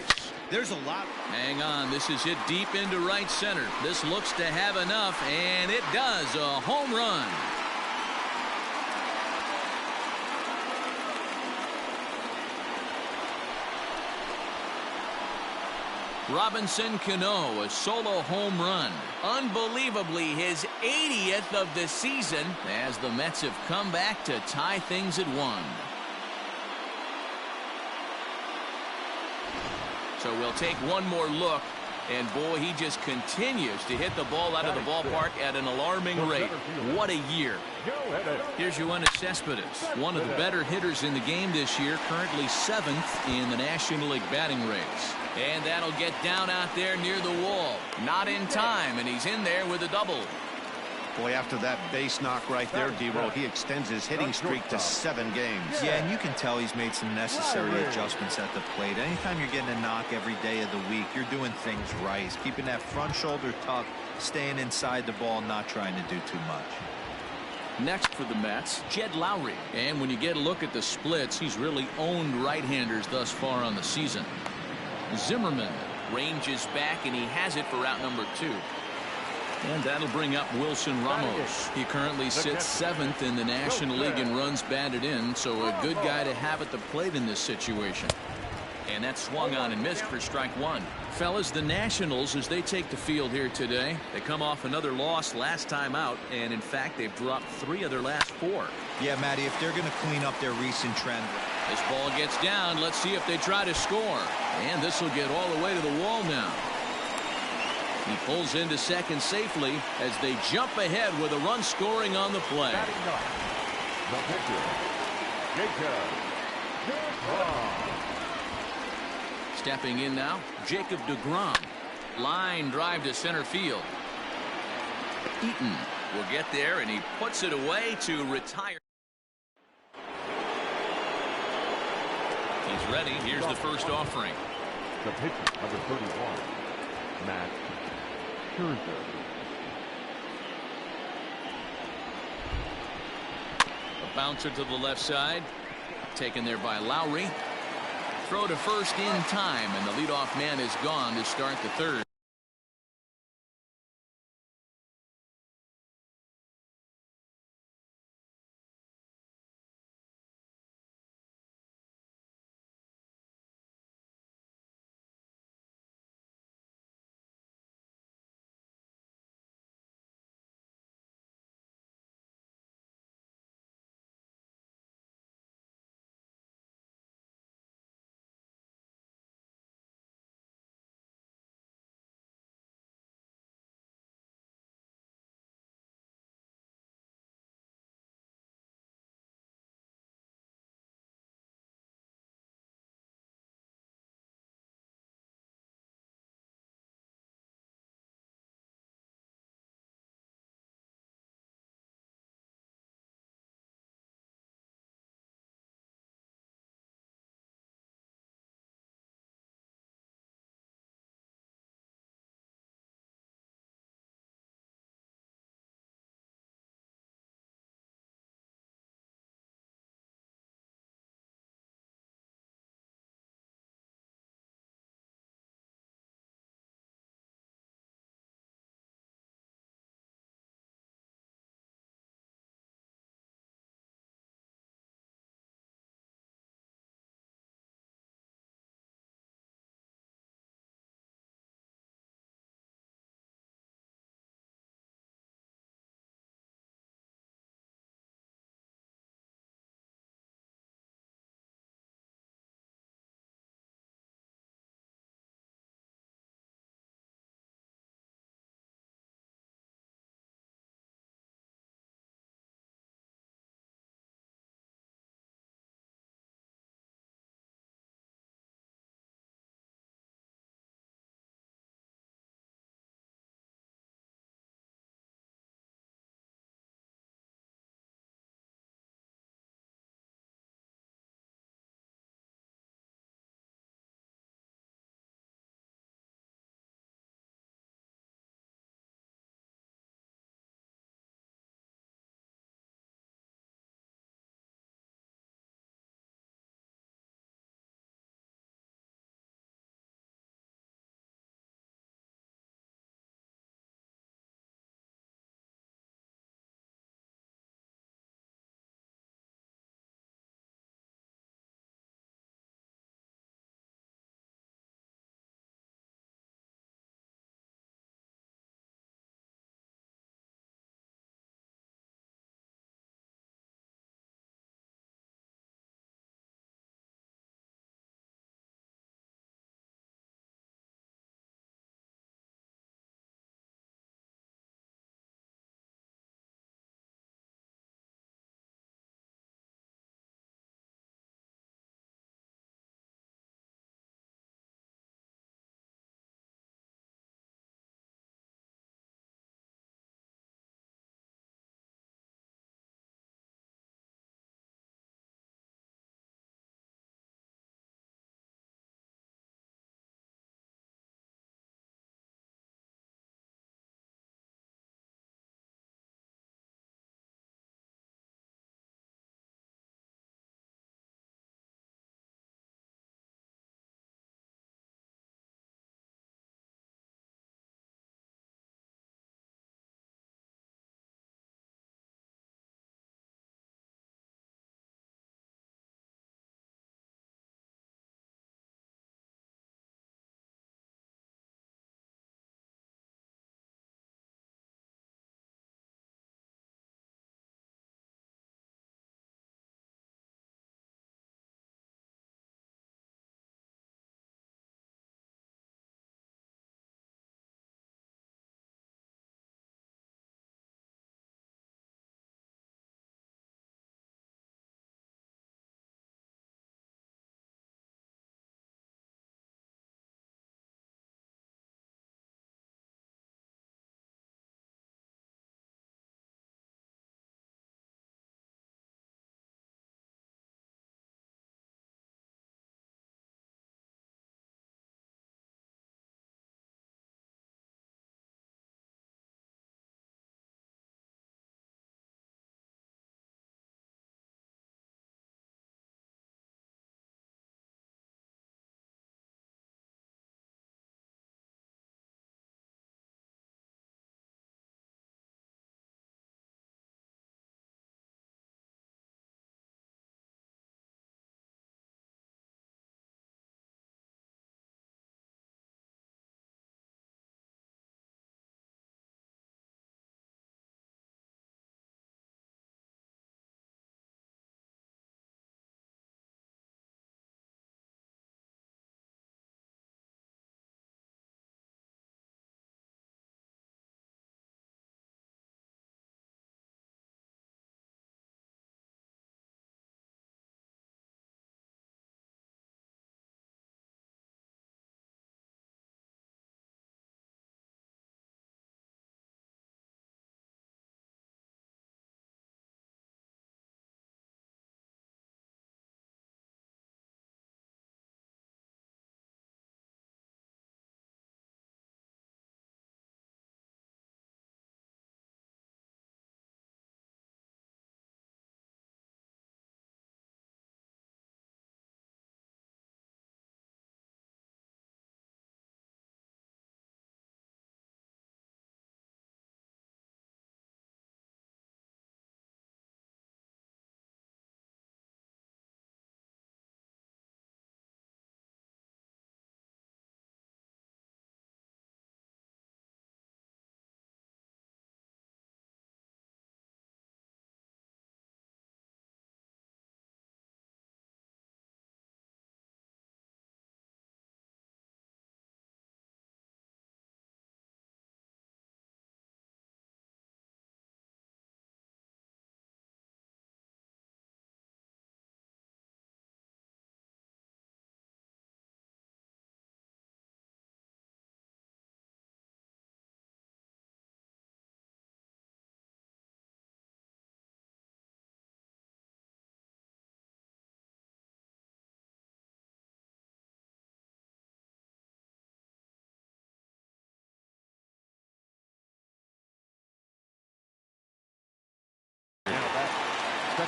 Speaker 4: There's a lot.
Speaker 1: Hang on. This is hit deep into right center. This looks to have enough, and it does. A home run. Robinson Cano, a solo home run. Unbelievably, his 80th of the season as the Mets have come back to tie things at 1. So we'll take one more look. And boy, he just continues to hit the ball out of the ballpark at an alarming rate. What a year. Here's Yoenis Cespedes, one of the better hitters in the game this year, currently 7th in the National League batting race. And that'll get down out there near the wall. Not in time, and he's in there with a double.
Speaker 4: Boy, after that base knock right there, D-Roll, he extends his hitting streak to 7 games.
Speaker 3: Yeah, and you can tell he's made some necessary adjustments at the plate. Anytime you're getting a knock every day of the week, you're doing things right. He's keeping that front shoulder tucked, staying inside the ball, not trying to do too much.
Speaker 1: Next for the Mets, Jed Lowry. And when you get a look at the splits, he's really owned right-handers thus far on the season. Zimmerman ranges back, and he has it for out number 2. And that'll bring up Wilson Ramos. He currently sits 7th in the National League in runs batted in, so a good guy to have at the plate in this situation. And that swung on and missed for strike 1. Fellas, the Nationals, as they take the field here today, they come off another loss last time out, and in fact, they've dropped 3 of their last 4.
Speaker 3: Yeah, Matty, if they're going to clean up their recent trend.
Speaker 1: This ball gets down. Let's see if they try to score. And this will get all the way to the wall now. He pulls into second safely as they jump ahead with a run scoring on the play. Stepping in now, Jacob deGrom. Line drive to center field. Eaton will get there, and he puts it away to retire. He's ready. Here's the first offering.
Speaker 2: The pitcher, number 31, Matt Scherzer.
Speaker 1: A bouncer to the left side. Taken there by Lowry. Throw to first in time, and the leadoff man is gone to start the 3rd.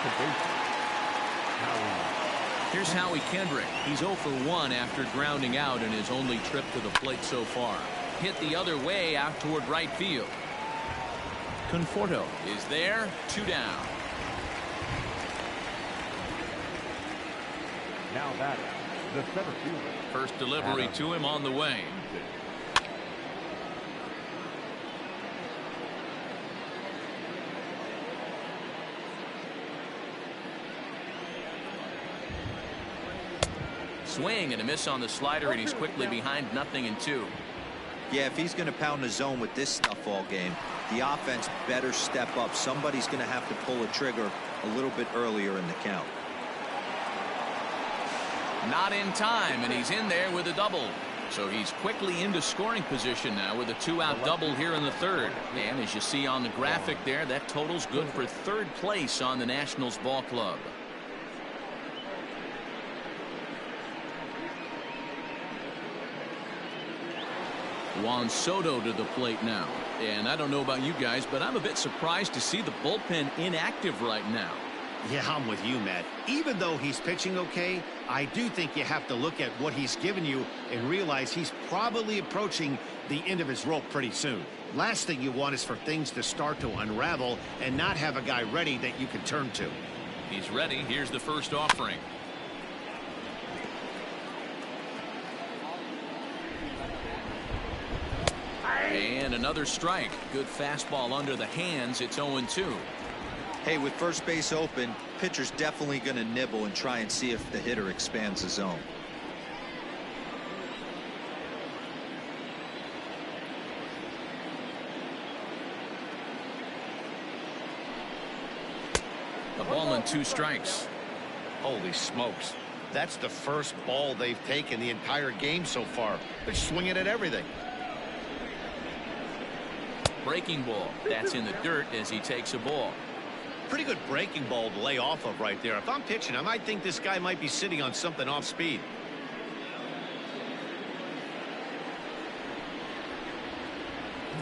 Speaker 2: second baseman, Howie.
Speaker 1: Here's Howie Kendrick. He's 0 for 1 after grounding out in his only trip to the plate so far. Hit the other way out toward right field. Conforto is there, 2 down.
Speaker 2: Now batting, the center fielder.
Speaker 1: First delivery to him on the way. Swing and a miss on the slider, and he's quickly behind 0-2.
Speaker 3: Yeah, if he's going to pound the zone with this stuff all game, the offense better step up. Somebody's going to have to pull a trigger a little bit earlier in the count.
Speaker 1: Not in time, and he's in there with a double. So he's quickly into scoring position now with a 2-out double here in the third. And as you see on the graphic there, that total's good for third place on the Nationals ball club. Juan Soto to the plate now. And I don't know about you guys, but I'm a bit surprised to see the bullpen inactive right now.
Speaker 4: Yeah, I'm with you, Matt. Even though he's pitching okay, I do think you have to look at what he's given you and realize he's probably approaching the end of his rope pretty soon. Last thing you want is for things to start to unravel and not have a guy ready that you can turn to.
Speaker 1: He's ready. Here's the first offering. And another strike. Good fastball under the hands. It's 0-2.
Speaker 3: Hey, with first base open, pitcher's definitely going to nibble and try and see if the hitter expands the zone.
Speaker 1: A ball and 2 strikes.
Speaker 4: Holy smokes. That's the first ball they've taken the entire game so far. They're swinging at everything.
Speaker 1: Breaking ball. That's in the dirt as he takes a ball.
Speaker 4: Pretty good breaking ball to lay off of right there. If I'm pitching, I might think this guy might be sitting on something off speed.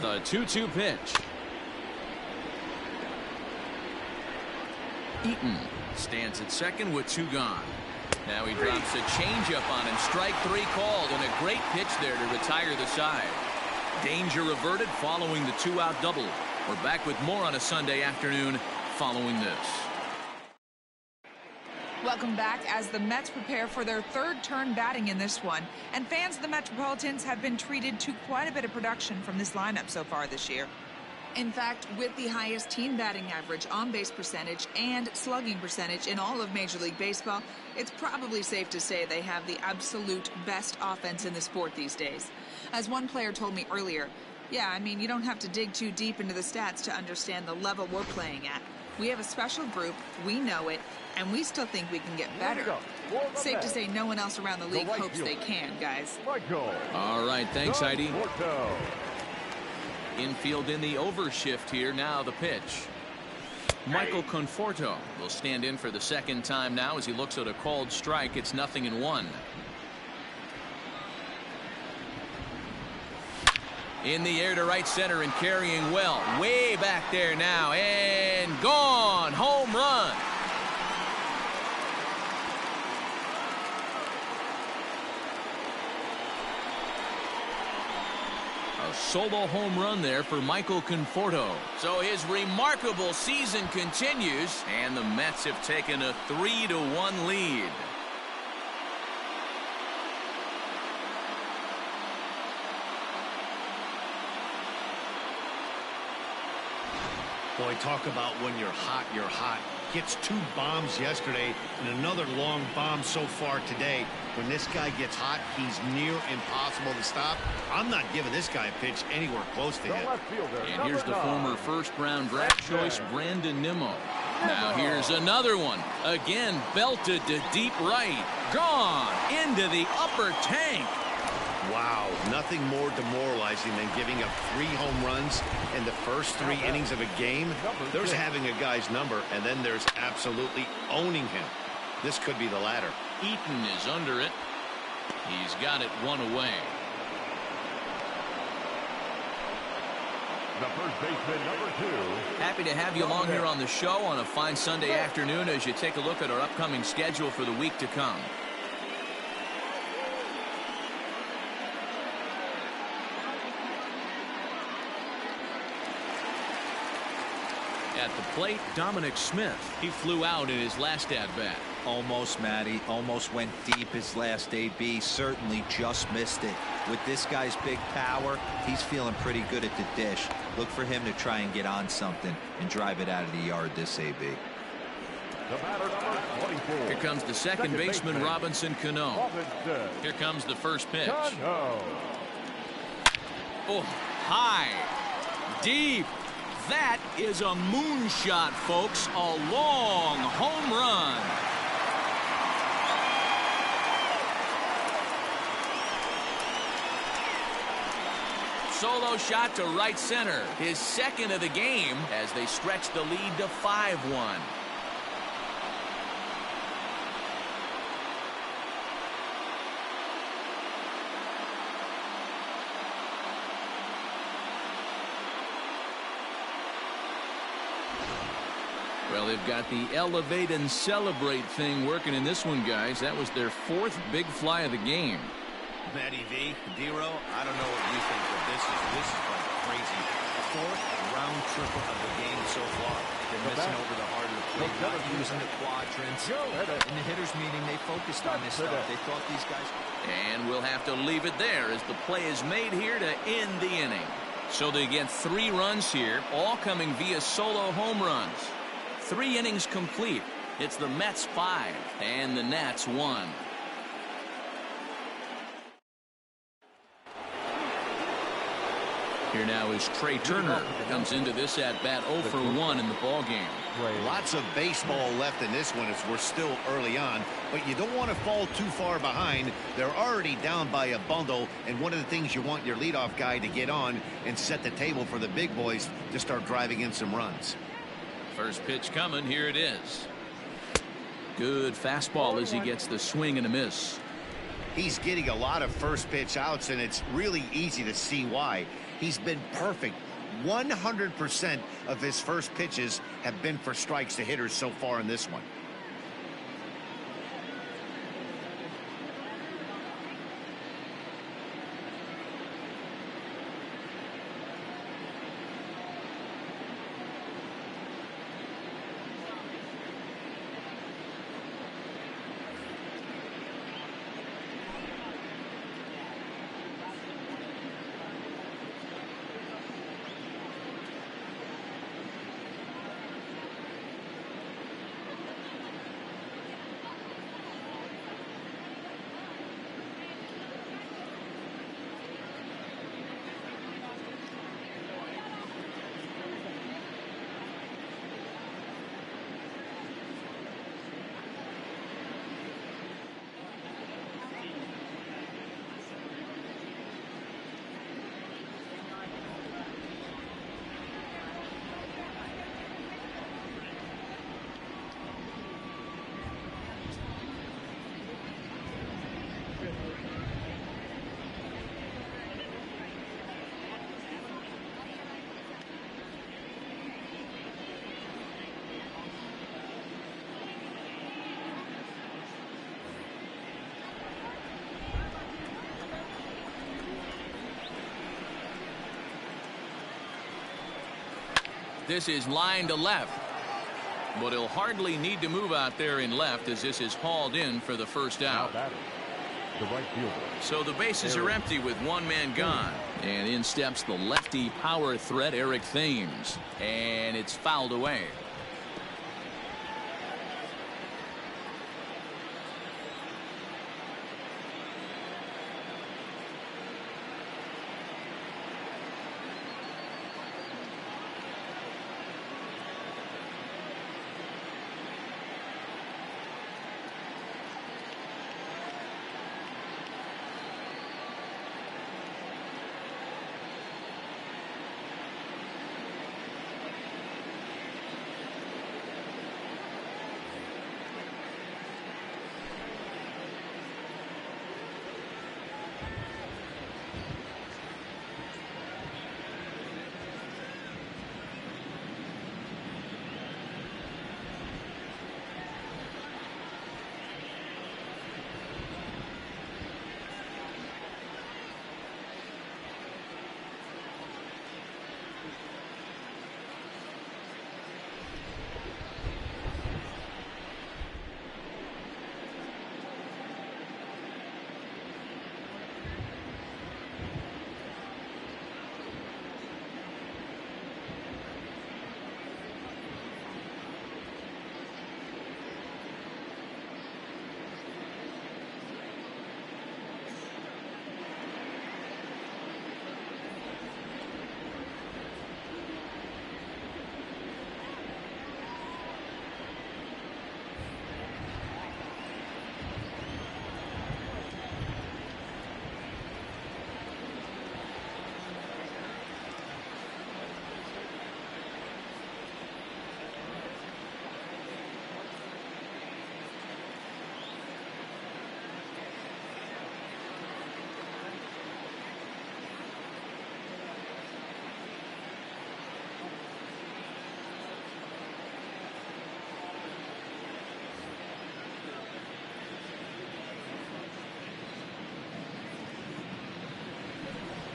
Speaker 1: The 2-2 pitch. Eaton stands at second with 2 gone. Now he drops a changeup on him. Strike 3 called, and a great pitch there to retire the side. Danger averted following the 2-out double. We're back with more on a Sunday afternoon following this.
Speaker 5: Welcome back as the Mets prepare for their third turn batting in this one. And fans of the Metropolitans have been treated to quite a bit of production from this lineup so far this year. In fact, with the highest team batting average, on-base percentage, and slugging percentage in all of Major League Baseball, it's probably safe to say they have the absolute best offense in the sport these days. As one player told me earlier, yeah, I mean, you don't have to dig too deep into the stats to understand the level we're playing at. We have a special group, we know it, and we still think we can get better. Safe to say no one else around the league hopes they can, guys.
Speaker 1: All right, thanks, Heidi. Infield in the overshift here. Now the pitch. Michael Conforto will stand in for the second time now as he looks at a called strike. It's 0-1. In the air to right center and carrying well. Way back there now. And gone. Home run. A solo home run there for Michael Conforto. So his remarkable season continues, and the Mets have taken a 3-1 lead.
Speaker 4: Boy, talk about when you're hot, you're hot. Gets 2 bombs yesterday and another long bomb so far today. When this guy gets hot, he's near impossible to stop. I'm not giving this guy a pitch anywhere close to him.
Speaker 1: And here's the former first-round draft choice, Brandon Nimmo. Now here's another one. Again, belted to deep right. Gone into the upper tank.
Speaker 4: Wow, nothing more demoralizing than giving up 3 home runs in the first 3 innings of a game. There's having a guy's number, and then there's absolutely owning him. This could be the latter.
Speaker 1: Eaton is under it. He's got it 1 away.
Speaker 2: The first baseman, number 2.
Speaker 1: Happy to have you along here on the show on a fine Sunday afternoon as you take a look at our upcoming schedule for the week to come. At the plate, Dominic Smith. He flew out in his last at-bat.
Speaker 3: Almost, Matty. Almost went deep his last AB. Certainly just missed it. With this guy's big power, he's feeling pretty good at the dish. Look for him to try and get on something and drive it out of the yard this AB.
Speaker 2: The batter, number 24.
Speaker 1: Here comes the second baseman, Robinson Cano. Here comes the first pitch. Oh, high, deep. That is a moonshot, folks. A long home run. Solo shot to right center. His second of the game as they stretch the lead to 5-1. Well, they've got the elevate and celebrate thing working in this one, guys. That was their 4th big fly of the game.
Speaker 4: Matty V, D-Row, I don't know what you think, but this is like crazy. 4th round triple of the game so far. They're missing over the heart of the plate, not using the quadrants. In the hitters meeting, they focused on this stuff. They thought these guys...
Speaker 1: And we'll have to leave it there as the play is made here to end the inning. So they get 3 runs here, all coming via solo home runs. 3 innings complete. It's the Mets 5 and the Nats 1. Here now is Trey Turner. Comes into this at bat 0 for 1 in the ball game.
Speaker 4: Lots of baseball left in this one as we're still early on, but you don't want to fall too far behind. They're already down by a bundle, and one of the things you want your leadoff guy to get on and set the table for the big boys to start driving in some runs.
Speaker 1: First pitch coming. Here it is. Good fastball as he gets the swing and a miss.
Speaker 4: He's getting a lot of first pitch outs, and it's really easy to see why. He's been perfect. 100% of his first pitches have been for strikes to hitters so far in this one.
Speaker 1: This is line to left, but he'll hardly need to move out there in left as this is hauled in for the first out.
Speaker 2: The right fielder.
Speaker 1: So the bases are empty with 1 man gone, and in steps the lefty power threat Eric Thames, and it's fouled away.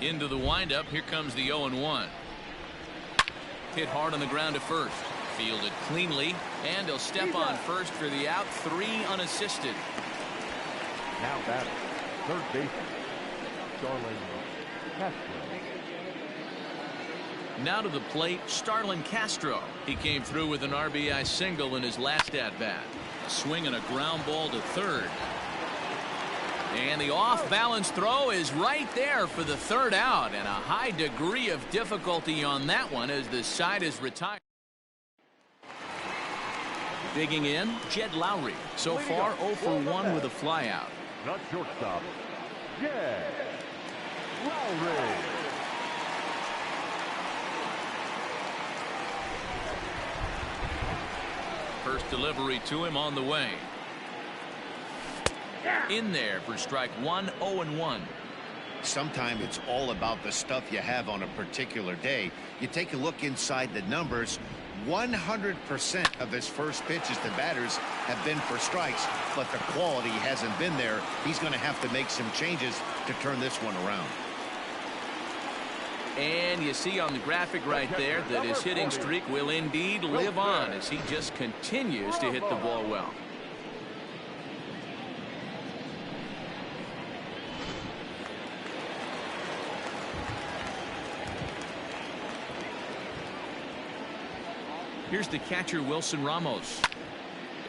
Speaker 1: Into the windup. Here comes the 0-1. Hit hard on the ground to first. Fielded cleanly, and he'll step on first for the out. 3 unassisted.
Speaker 2: Now batting, third baseman, Starlin Castro.
Speaker 1: Now to the plate, Starlin Castro. He came through with an RBI single in his last at-bat. A swing and a ground ball to third. And the off-balance throw is right there for the third out, and a high degree of difficulty on that one as the side is retired. Digging in, Jed Lowry. So far 0 for 1 with a flyout.
Speaker 2: Not shortstop, Jed Lowry.
Speaker 1: First delivery to him on the way. In there for strike 1, 0-1.
Speaker 4: Sometimes it's all about the stuff you have on a particular day. You take a look inside the numbers. 100% of his first pitches to batters have been for strikes, but the quality hasn't been there. He's going to have to make some changes to turn this one around.
Speaker 1: And you see on the graphic right there that his hitting streak will indeed live on as he just continues to hit the ball well. Here's the catcher, Wilson Ramos.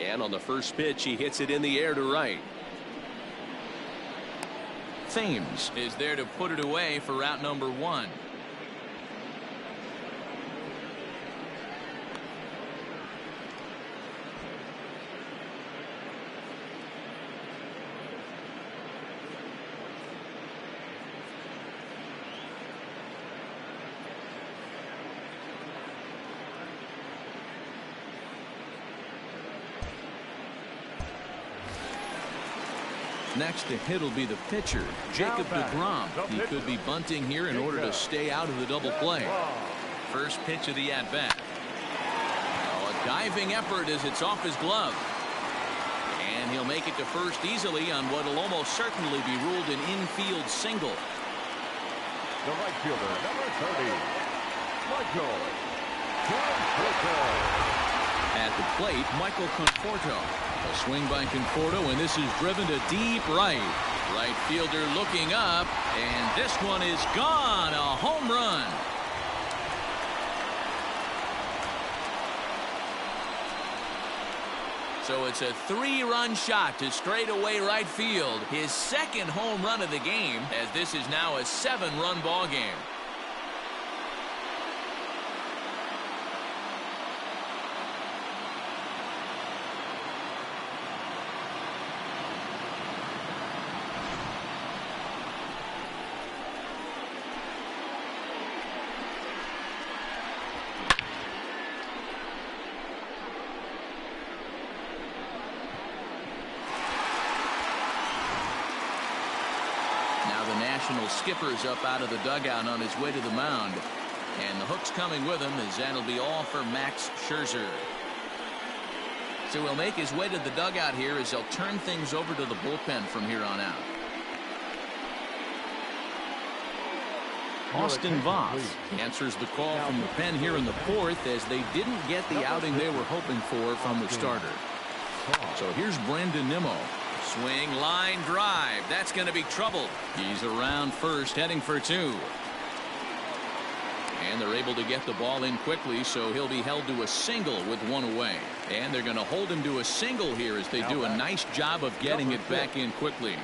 Speaker 1: And on the first pitch, he hits it in the air to right. Thames is there to put it away for route number 1. Next to hit will be the pitcher, Jacob deGrom. He could be bunting here in order to stay out of the double play. First pitch of the at-bat. Oh, a diving effort as it's off his glove. And he'll make it to first easily on what will almost certainly be ruled an infield single.
Speaker 2: The right fielder, number 30, Michael Conforto.
Speaker 1: At the plate, Michael Conforto. A swing by Conforto, and this is driven to deep right. Right fielder looking up, and this one is gone. A home run. So it's a 3-run shot to straightaway right field. His second home run of the game, as this is now a 7-run ball game. Skipper's up out of the dugout on his way to the mound, and the hook's coming with him as that'll be all for Max Scherzer. So he'll make his way to the dugout here as they'll turn things over to the bullpen from here on out. Austin Voth answers the call from the pen here in the 4th as they didn't get the outing they were hoping for from the starter. So here's Brandon Nimmo. Swing, line drive. That's going to be trouble. He's around first, heading for 2. And they're able to get the ball in quickly, so he'll be held to a single with 1 away. And they're going to hold him to a single here as they do a nice job of getting it back in quickly.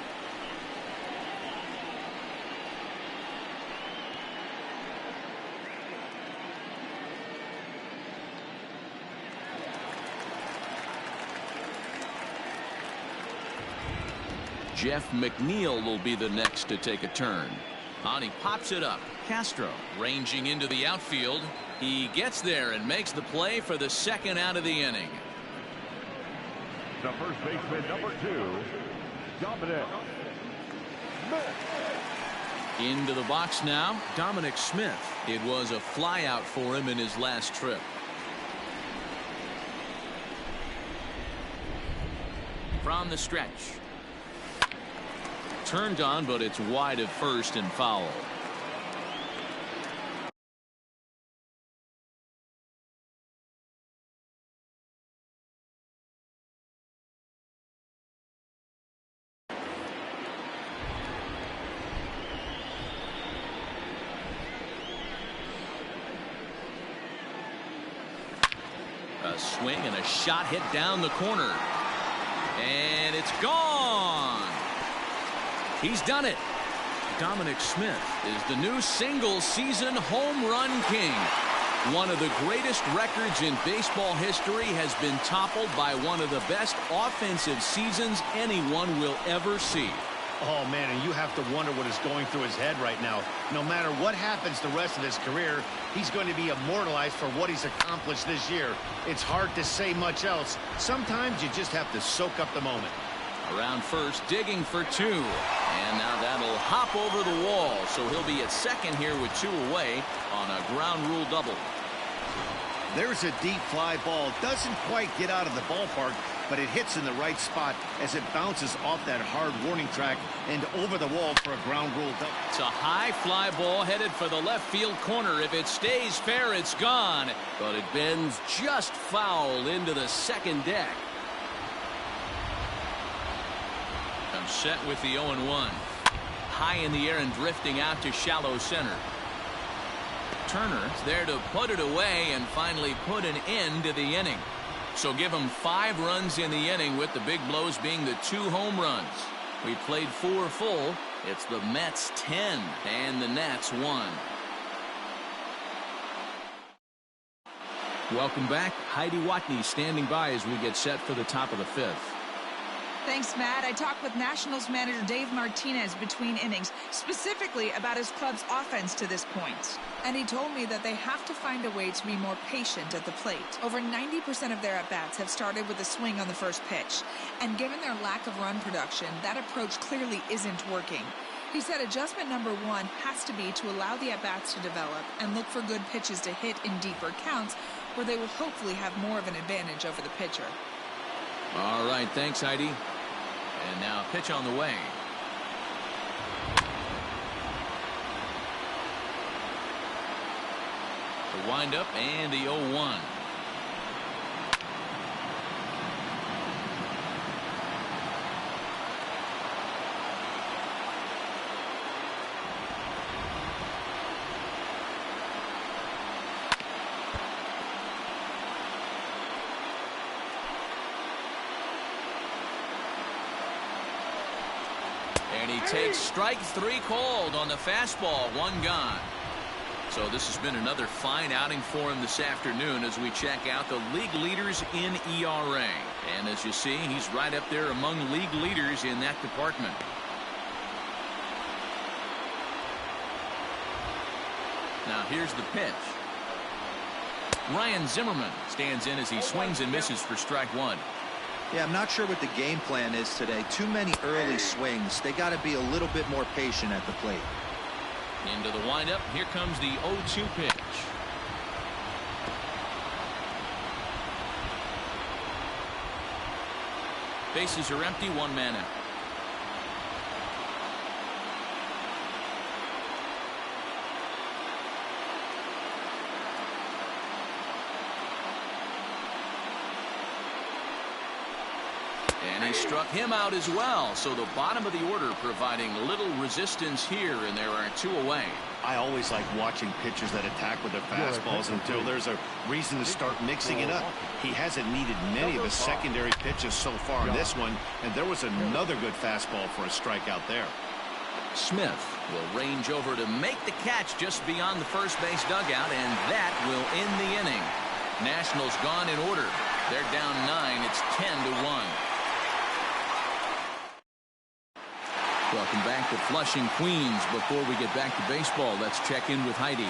Speaker 1: Jeff McNeil will be the next to take a turn. On he pops it up. Castro ranging into the outfield. He gets there and makes the play for the second out of the inning.
Speaker 2: The first baseman, number 2, Dominic Smith.
Speaker 1: Into the box now, Dominic Smith. It was a flyout for him in his last trip. From the stretch. Turned on, but it's wide at first and foul. A swing and a shot hit down the corner. And it's gone. He's done it. Dominic Smith is the new single-season home run king. One of the greatest records in baseball history has been toppled by one of the best offensive seasons anyone will ever see.
Speaker 4: Oh, man, and you have to wonder what is going through his head right now. No matter what happens the rest of his career, he's going to be immortalized for what he's accomplished this year. It's hard to say much else. Sometimes you just have to soak up the moment.
Speaker 1: Around first, digging for two. And now that'll hop over the wall, so he'll be at second here with two away on a ground rule double.
Speaker 4: There's a deep fly ball. Doesn't quite get out of the ballpark, but it hits in the right spot as it bounces off that hard warning track and over the wall for a ground rule double.
Speaker 1: It's a high fly ball headed for the left field corner. If it stays fair, it's gone. But it bends just foul into the second deck. I'm set with the 0-1. High in the air and drifting out to shallow center. Turner is there to put it away and finally put an end to the inning. So give him 5 runs in the inning, with the big blows being the 2 home runs. We played 4 full. It's the Mets 10 and the Nats 1. Welcome back. Heidi Watney standing by as we get set for the top of the 5th.
Speaker 5: Thanks, Matt. I talked with Nationals manager Dave Martinez between innings, specifically about his club's offense to this point. And he told me that they have to find a way to be more patient at the plate. Over 90% of their at-bats have started with a swing on the first pitch. And given their lack of run production, that approach clearly isn't working. He said adjustment number 1 has to be to allow the at-bats to develop and look for good pitches to hit in deeper counts, where they will hopefully have more of an advantage over the pitcher.
Speaker 1: All right, thanks, Heidi. And now pitch on the way. The windup and the 0-1. And he takes strike 3 called on the fastball. 1 gone. So this has been another fine outing for him this afternoon as we check out the league leaders in ERA. And as you see, he's right up there among league leaders in that department. Now here's the pitch. Ryan Zimmerman stands in as he swings and misses for strike 1.
Speaker 3: Yeah, I'm not sure what the game plan is today. Too many early swings. They got to be a little bit more patient at the plate.
Speaker 1: Into the windup. Here comes the 0-2 pitch. Bases are empty. 1 man out. And he struck him out as well. So the bottom of the order providing little resistance here, and there are 2 away.
Speaker 4: I always like watching pitchers that attack with their fastballs until there's a reason to start mixing it up. He hasn't needed many of the secondary pitches so far in this one, and there was another good fastball for a strikeout there.
Speaker 1: Smith will range over to make the catch just beyond the first base dugout, and that will end the inning. Nationals gone in order. They're down 9. It's 10-1. Welcome back to Flushing, Queens. Before we get back to baseball, let's check in with Heidi.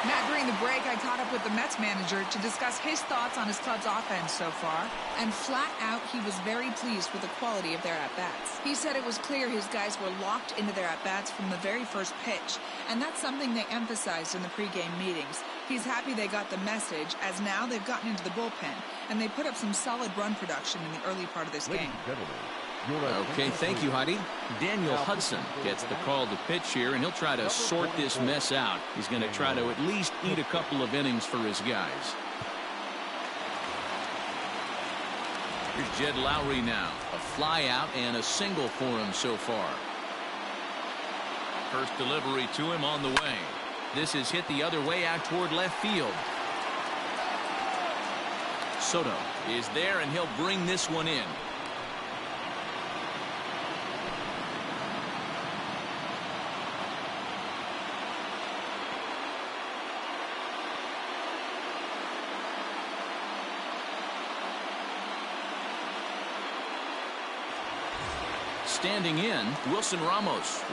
Speaker 5: Matt, during the break, I caught up with the Mets manager to discuss his thoughts on his club's offense so far. And flat out, he was very pleased with the quality of their at-bats. He said it was clear his guys were locked into their at-bats from the very first pitch. And that's something they emphasized in the pregame meetings. He's happy they got the message, as now they've gotten into the bullpen. And they put up some solid run production in the early part of this game.
Speaker 1: Okay, thank you, Heidi. Daniel Hudson gets the call to pitch here, and he'll try to sort this mess out. He's going to try to at least eat a couple of innings for his guys. Here's Jed Lowry now. A fly out and a single for him so far. First delivery to him on the way. This is hit the other way out toward left field. Soto is there, and he'll bring this one in. Standing in, Wilson Ramos.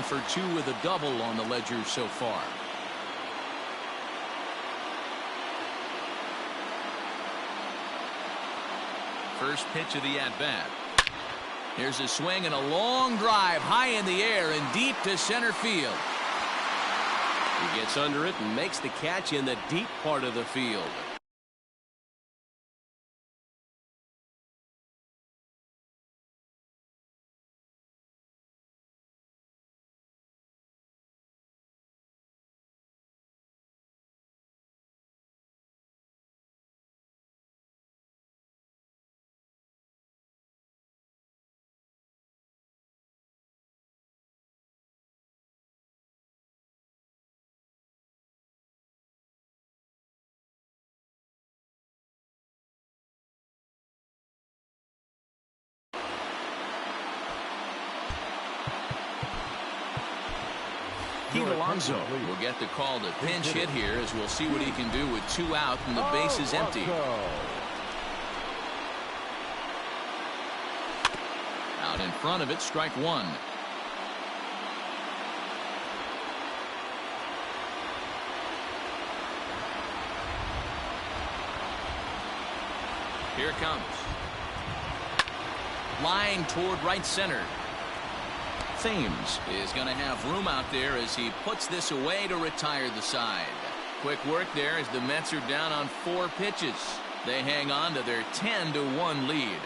Speaker 1: for 2 with a double on the ledger so far. First pitch of the at-bat. Here's a swing and a long drive high in the air and deep to center field. He gets under it and makes the catch in the deep part of the field. Pete Alonso will get the call to pinch hit here, as we'll see what he can do with 2 out and the base is empty. Out in front of it, strike 1. Here it comes. Line toward right center. Thames is going to have room out there as he puts this away to retire the side. Quick work there as the Mets are down on 4 pitches. They hang on to their 10-1 lead.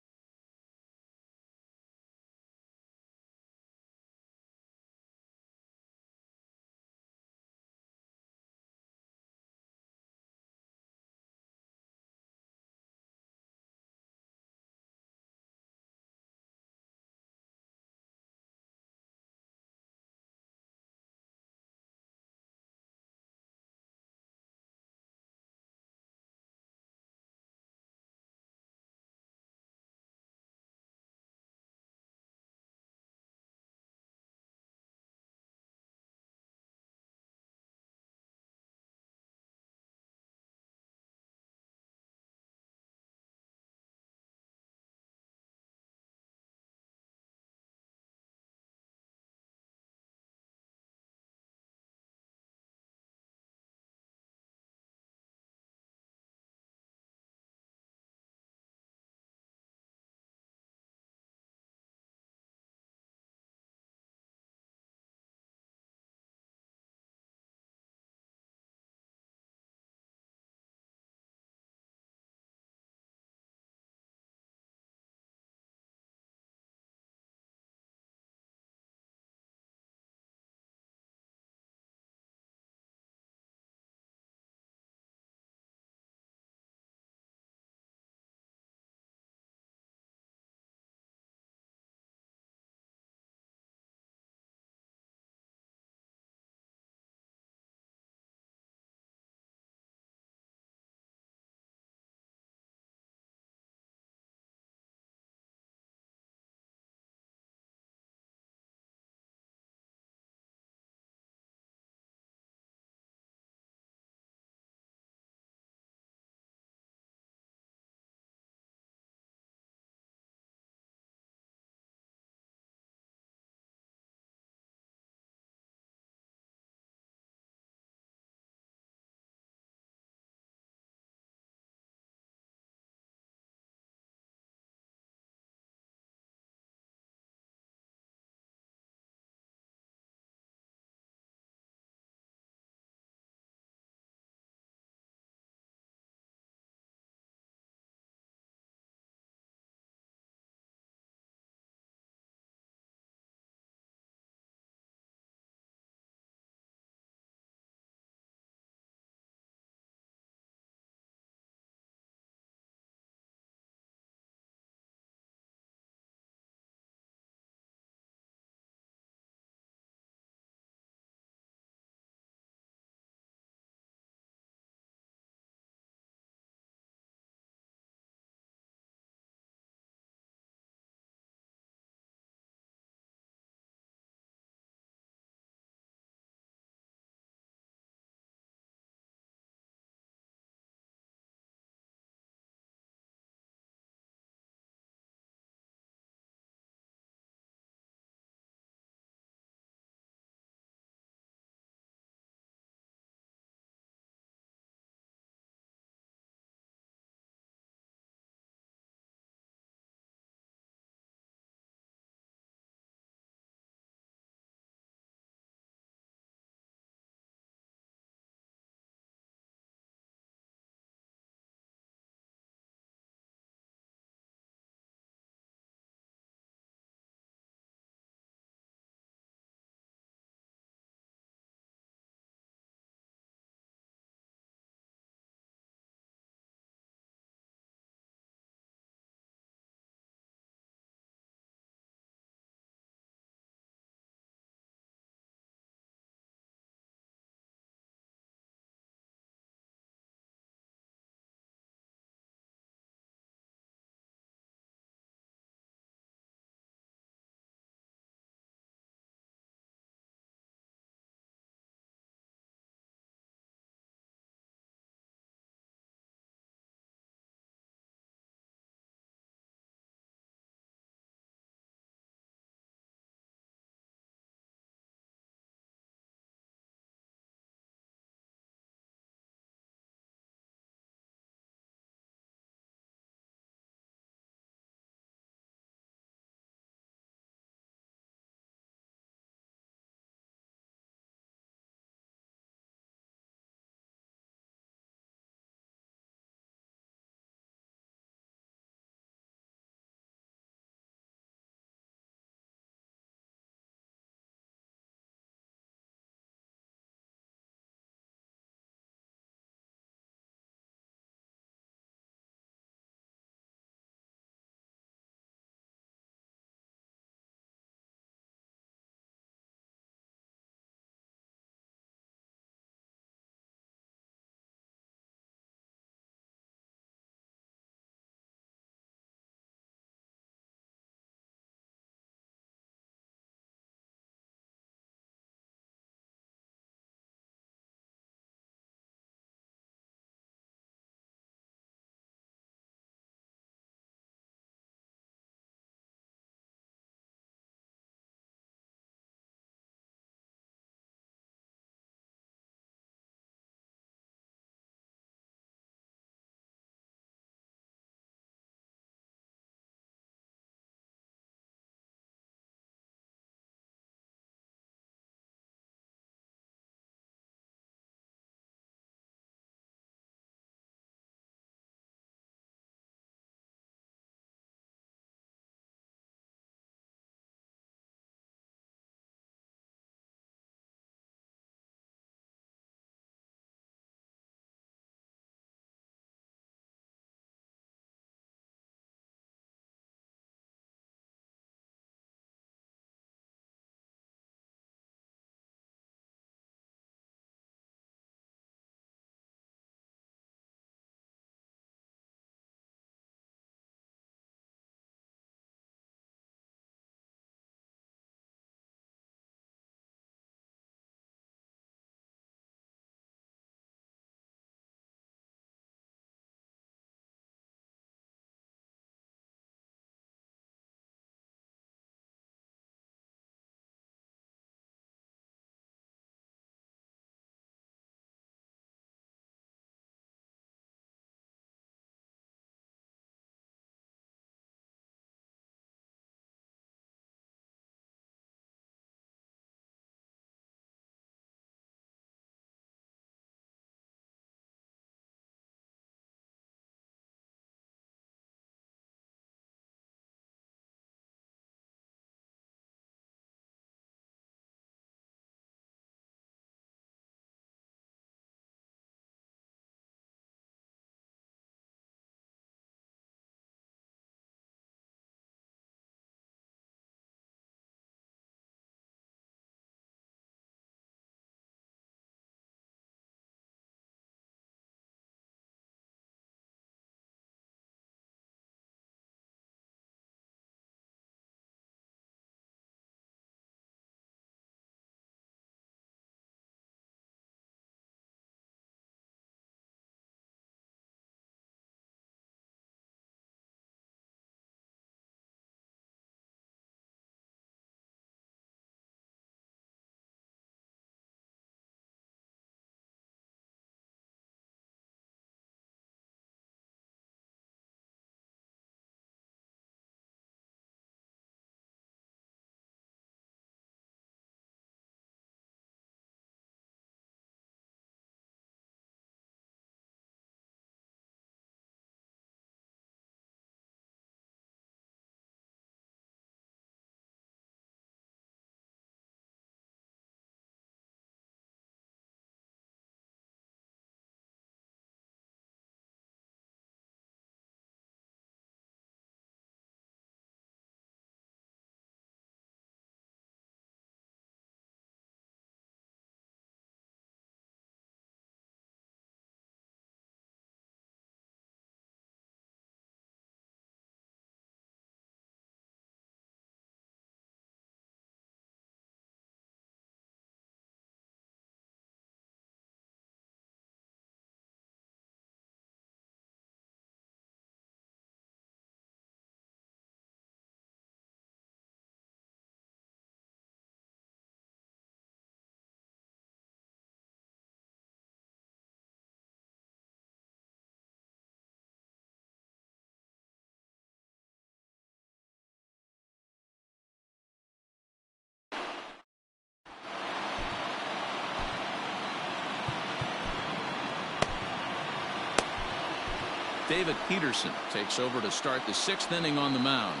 Speaker 1: David Peterson takes over to start the 6th inning on the mound.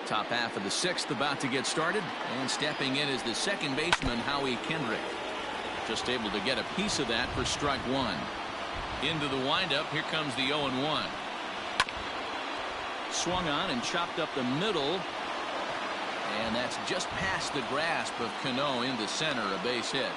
Speaker 1: Top half of the 6th about to get started, and stepping in is the second baseman Howie Kendrick. Just able to get a piece of that for strike 1. Into the windup. Here comes the 0-1. Swung on and chopped up the middle, and that's just past the grasp of Cano into center, a base hit.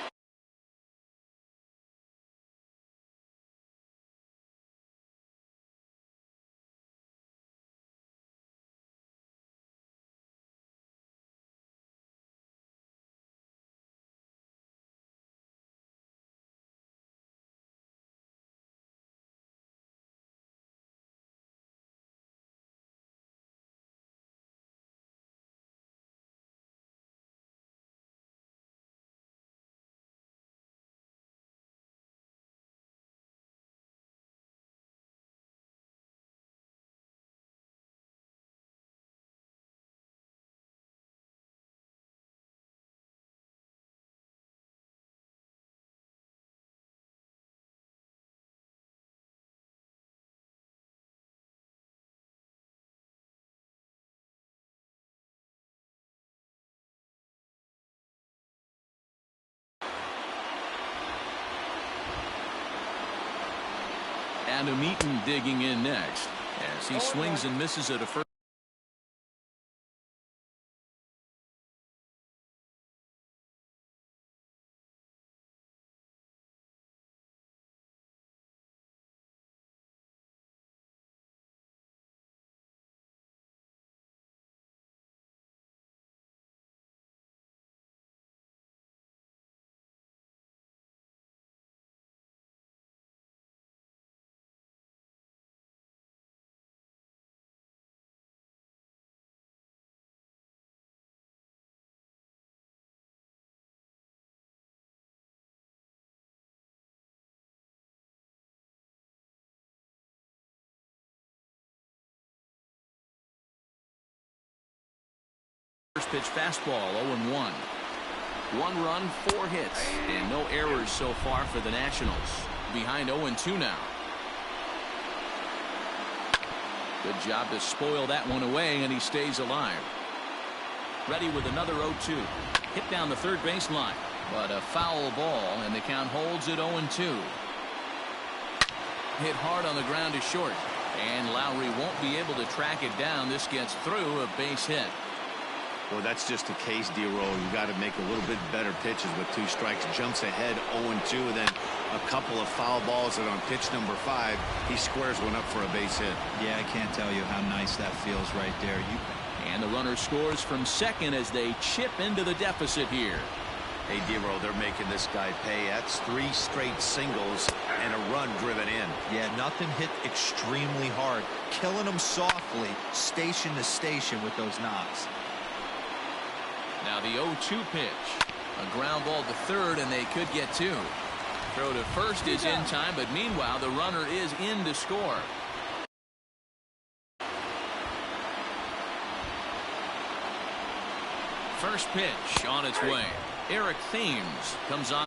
Speaker 1: Adam Eaton digging in next as he swings and misses at a first. First pitch fastball, 0-1. 1 run, 4 hits, and no errors so far for the Nationals. Behind 0-2 now. Good job to spoil that one away, and he stays alive. Ready with another 0-2. Hit down the third baseline, but a foul ball, and the count holds at 0-2. Hit hard on the ground to short, and Lowry won't be able to track it down. This gets through, a base hit.
Speaker 4: Well, that's just a case, D-Roll. You got to make a little bit better pitches with 2 strikes. Jumps ahead 0-2, and then a couple of foul balls, and on pitch number 5, he squares one up for a base hit.
Speaker 3: Yeah, I can't tell you how nice that feels right there.
Speaker 1: And the runner scores from second as they chip into the deficit here.
Speaker 4: Hey, D-Roll, they're making this guy pay. That's 3 straight singles and a run driven in.
Speaker 3: Yeah, nothing hit extremely hard. Killing them softly, station to station with those knocks.
Speaker 1: Now the 0-2 pitch. A ground ball to third, and they could get 2. Throw to first is in time, but meanwhile the runner is in to score. First pitch on its way. Eric Thames comes on.